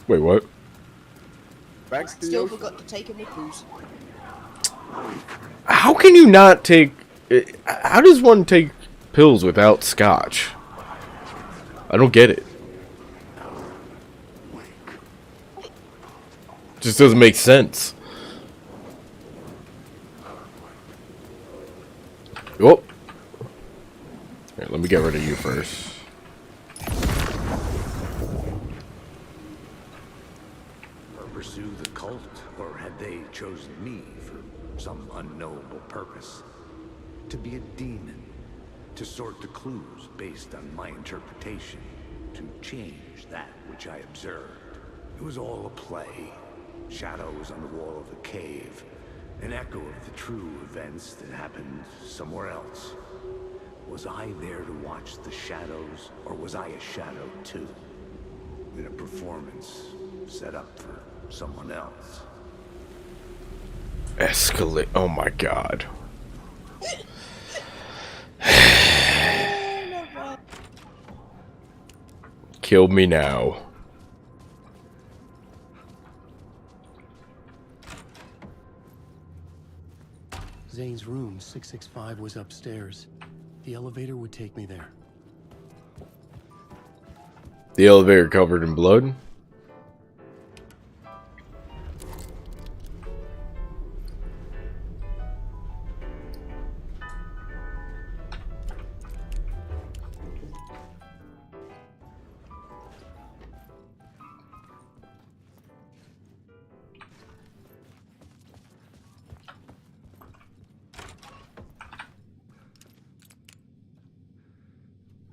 Wait, what? Back to the ocean. Still forgot to take him a cruise. How can you not take... How does one take pills without scotch? I don't get it. Just doesn't make sense. Oh. Here, let me get rid of you first. Or pursue the cult, or had they chosen me for some unknowable purpose? To be a demon, to sort the clues based on my interpretation, to change that which I observed. It was all a play. Shadows on the wall of the cave. An echo of the true events that happened somewhere else. Was I there to watch the shadows, or was I a shadow too? In a performance set up for someone else. Escalate. Oh my god. Kill me now. Zane's room, 665, was upstairs. The elevator would take me there. The elevator covered in blood?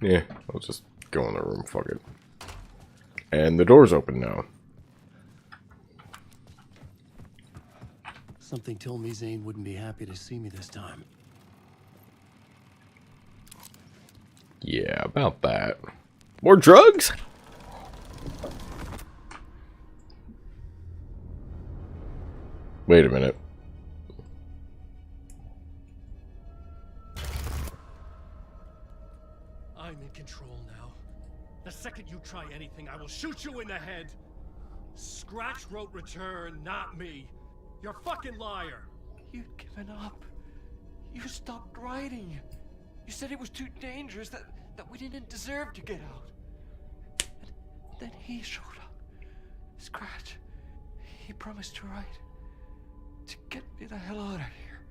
Yeah, I'll just go in the room, fuck it. And the door's open now. Something told me Zane wouldn't be happy to see me this time. Yeah, about that. More drugs? Wait a minute. I'm in control now. The second you try anything, I will shoot you in the head. Scratch wrote return, not me. You're a fucking liar. You'd given up. You stopped writing. You said it was too dangerous, that we didn't deserve to get out. And then he showed up. Scratch. He promised to write. To get me the hell out of here.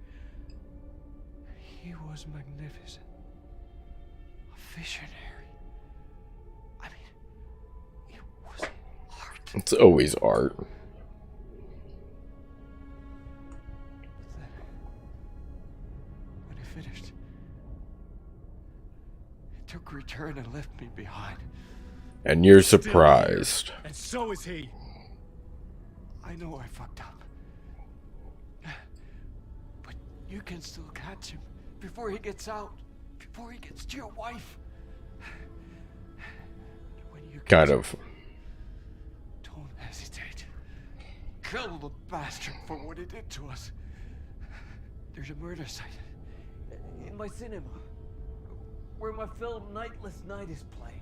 He was magnificent. A visionary. I mean, it was art. It's always art. When he finished, he took return and left me behind. And you're surprised. And so is he. I know I fucked up. But you can still catch him before he gets out. Before he gets to your wife. When you Kind of. Don't hesitate. Kill the bastard for what he did to us. There's a murder site in my cinema where my film Nightless Night is playing.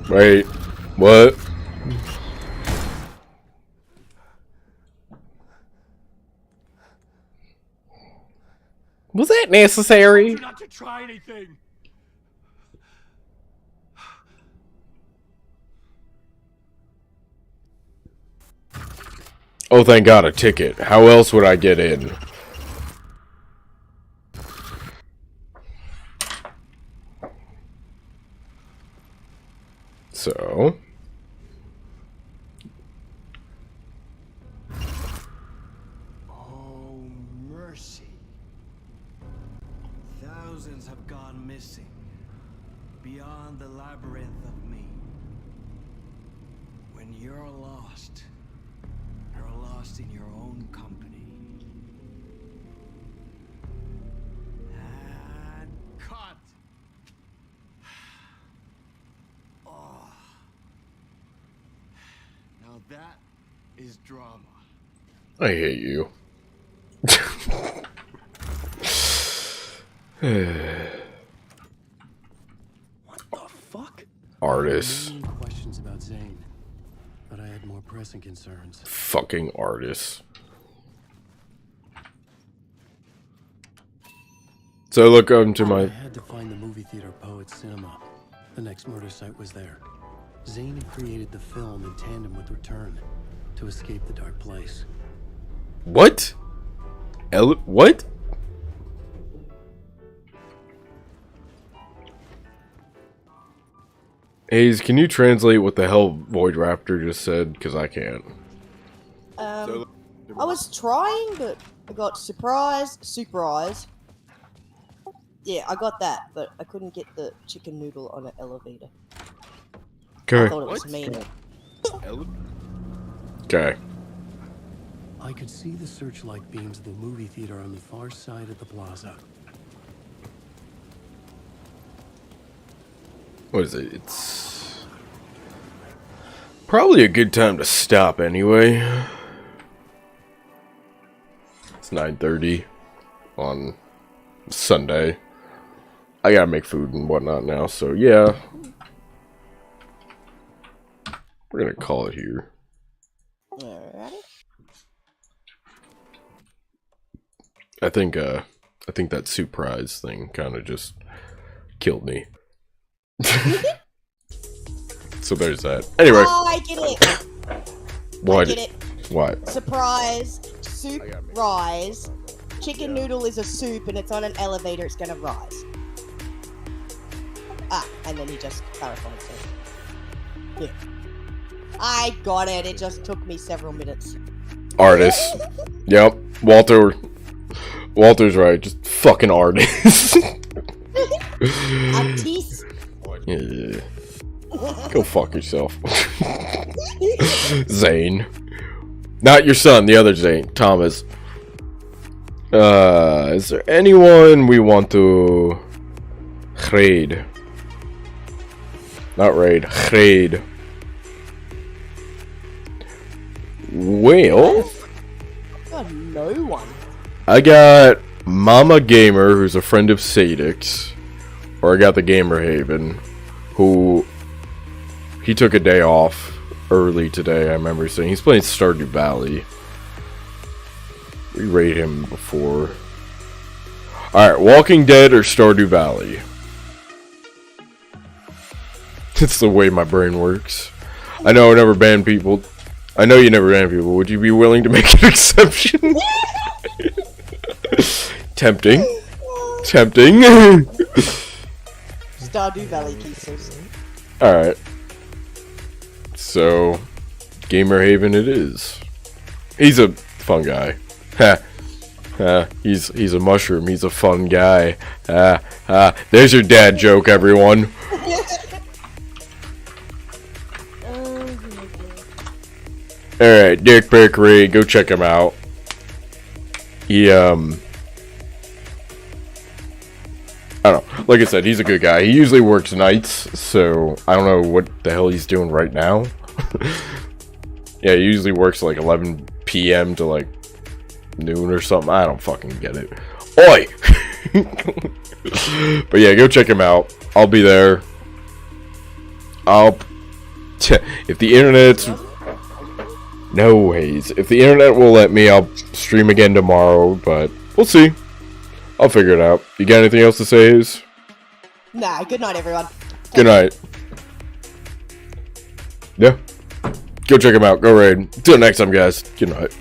Wait, what? Was that necessary? Not to try anything. Oh, thank God, a ticket. How else would I get in? So... Oh, mercy. Thousands have gone missing. Beyond the labyrinth of me. When you're lost in your own company. And cut. Oh. Now that is drama. I hate you. What the fuck? Artists. Many questions about Zane, but I had more pressing concerns. Fucking artists. So look to I my... had to find the movie theater Poet Cinema. The next murder site was there. Zane had created the film in tandem with Return to escape the dark place. What? What? Hayes, can you translate what the hell Void Raptor just said? Because I can't. I was trying, but I got surprise. Yeah, I got that, but I couldn't get the chicken noodle on an elevator. Okay. I thought it was me. Okay. I could see the searchlight beams of the movie theater on the far side of the plaza. What is it? It's probably a good time to stop anyway. It's 9:30 on Sunday. I gotta make food and whatnot now, so yeah. We're gonna call it here. Alrighty. I think that surprise thing kind of just killed me. So there's that. Anyway. Oh, I get it. What? I get it. What? Surprise, soup, rise. Chicken noodle is a soup and it's on an elevator, it's gonna rise. Ah, and then he just clarified it. Yeah. I got it, it just took me several minutes. Artists. Yep. Walter Walter's right. Just fucking artists. Artiste. Yeah. Go fuck yourself. Zane. Not your son, the other Zane. Thomas. Is there anyone we want to raid? Not raid. Raid. Well, God, no one. I got Mama Gamer, who's a friend of Sadix. Or I got the Gamer Haven, who he took a day off early today. I remember saying he's playing Stardew Valley. We raid him before. Alright, Walking Dead or Stardew Valley? It's the way my brain works. I know I never ban people. I know you never ban people. Would you be willing to make an exception? Tempting. Tempting. Stardew Valley kisses. Alright. So, Gamer Haven it is. He's a fun guy. Ha. He's a mushroom. He's a fun guy. There's your dad joke, everyone. Alright, Dick Bakery, go check him out. He, I don't know. Like I said, he's a good guy. He usually works nights, so I don't know what the hell he's doing right now. Yeah, he usually works like 11 p.m. to like noon or something. I don't fucking get it. Oi! But yeah, go check him out. I'll be there. If the internet's... No ways. If the internet will let me, I'll stream again tomorrow, but we'll see. I'll figure it out. You got anything else to say, Hayes? Nah, good night, everyone. Good night. Yeah. Go check him out. Go raid. Till next time, guys. Good night.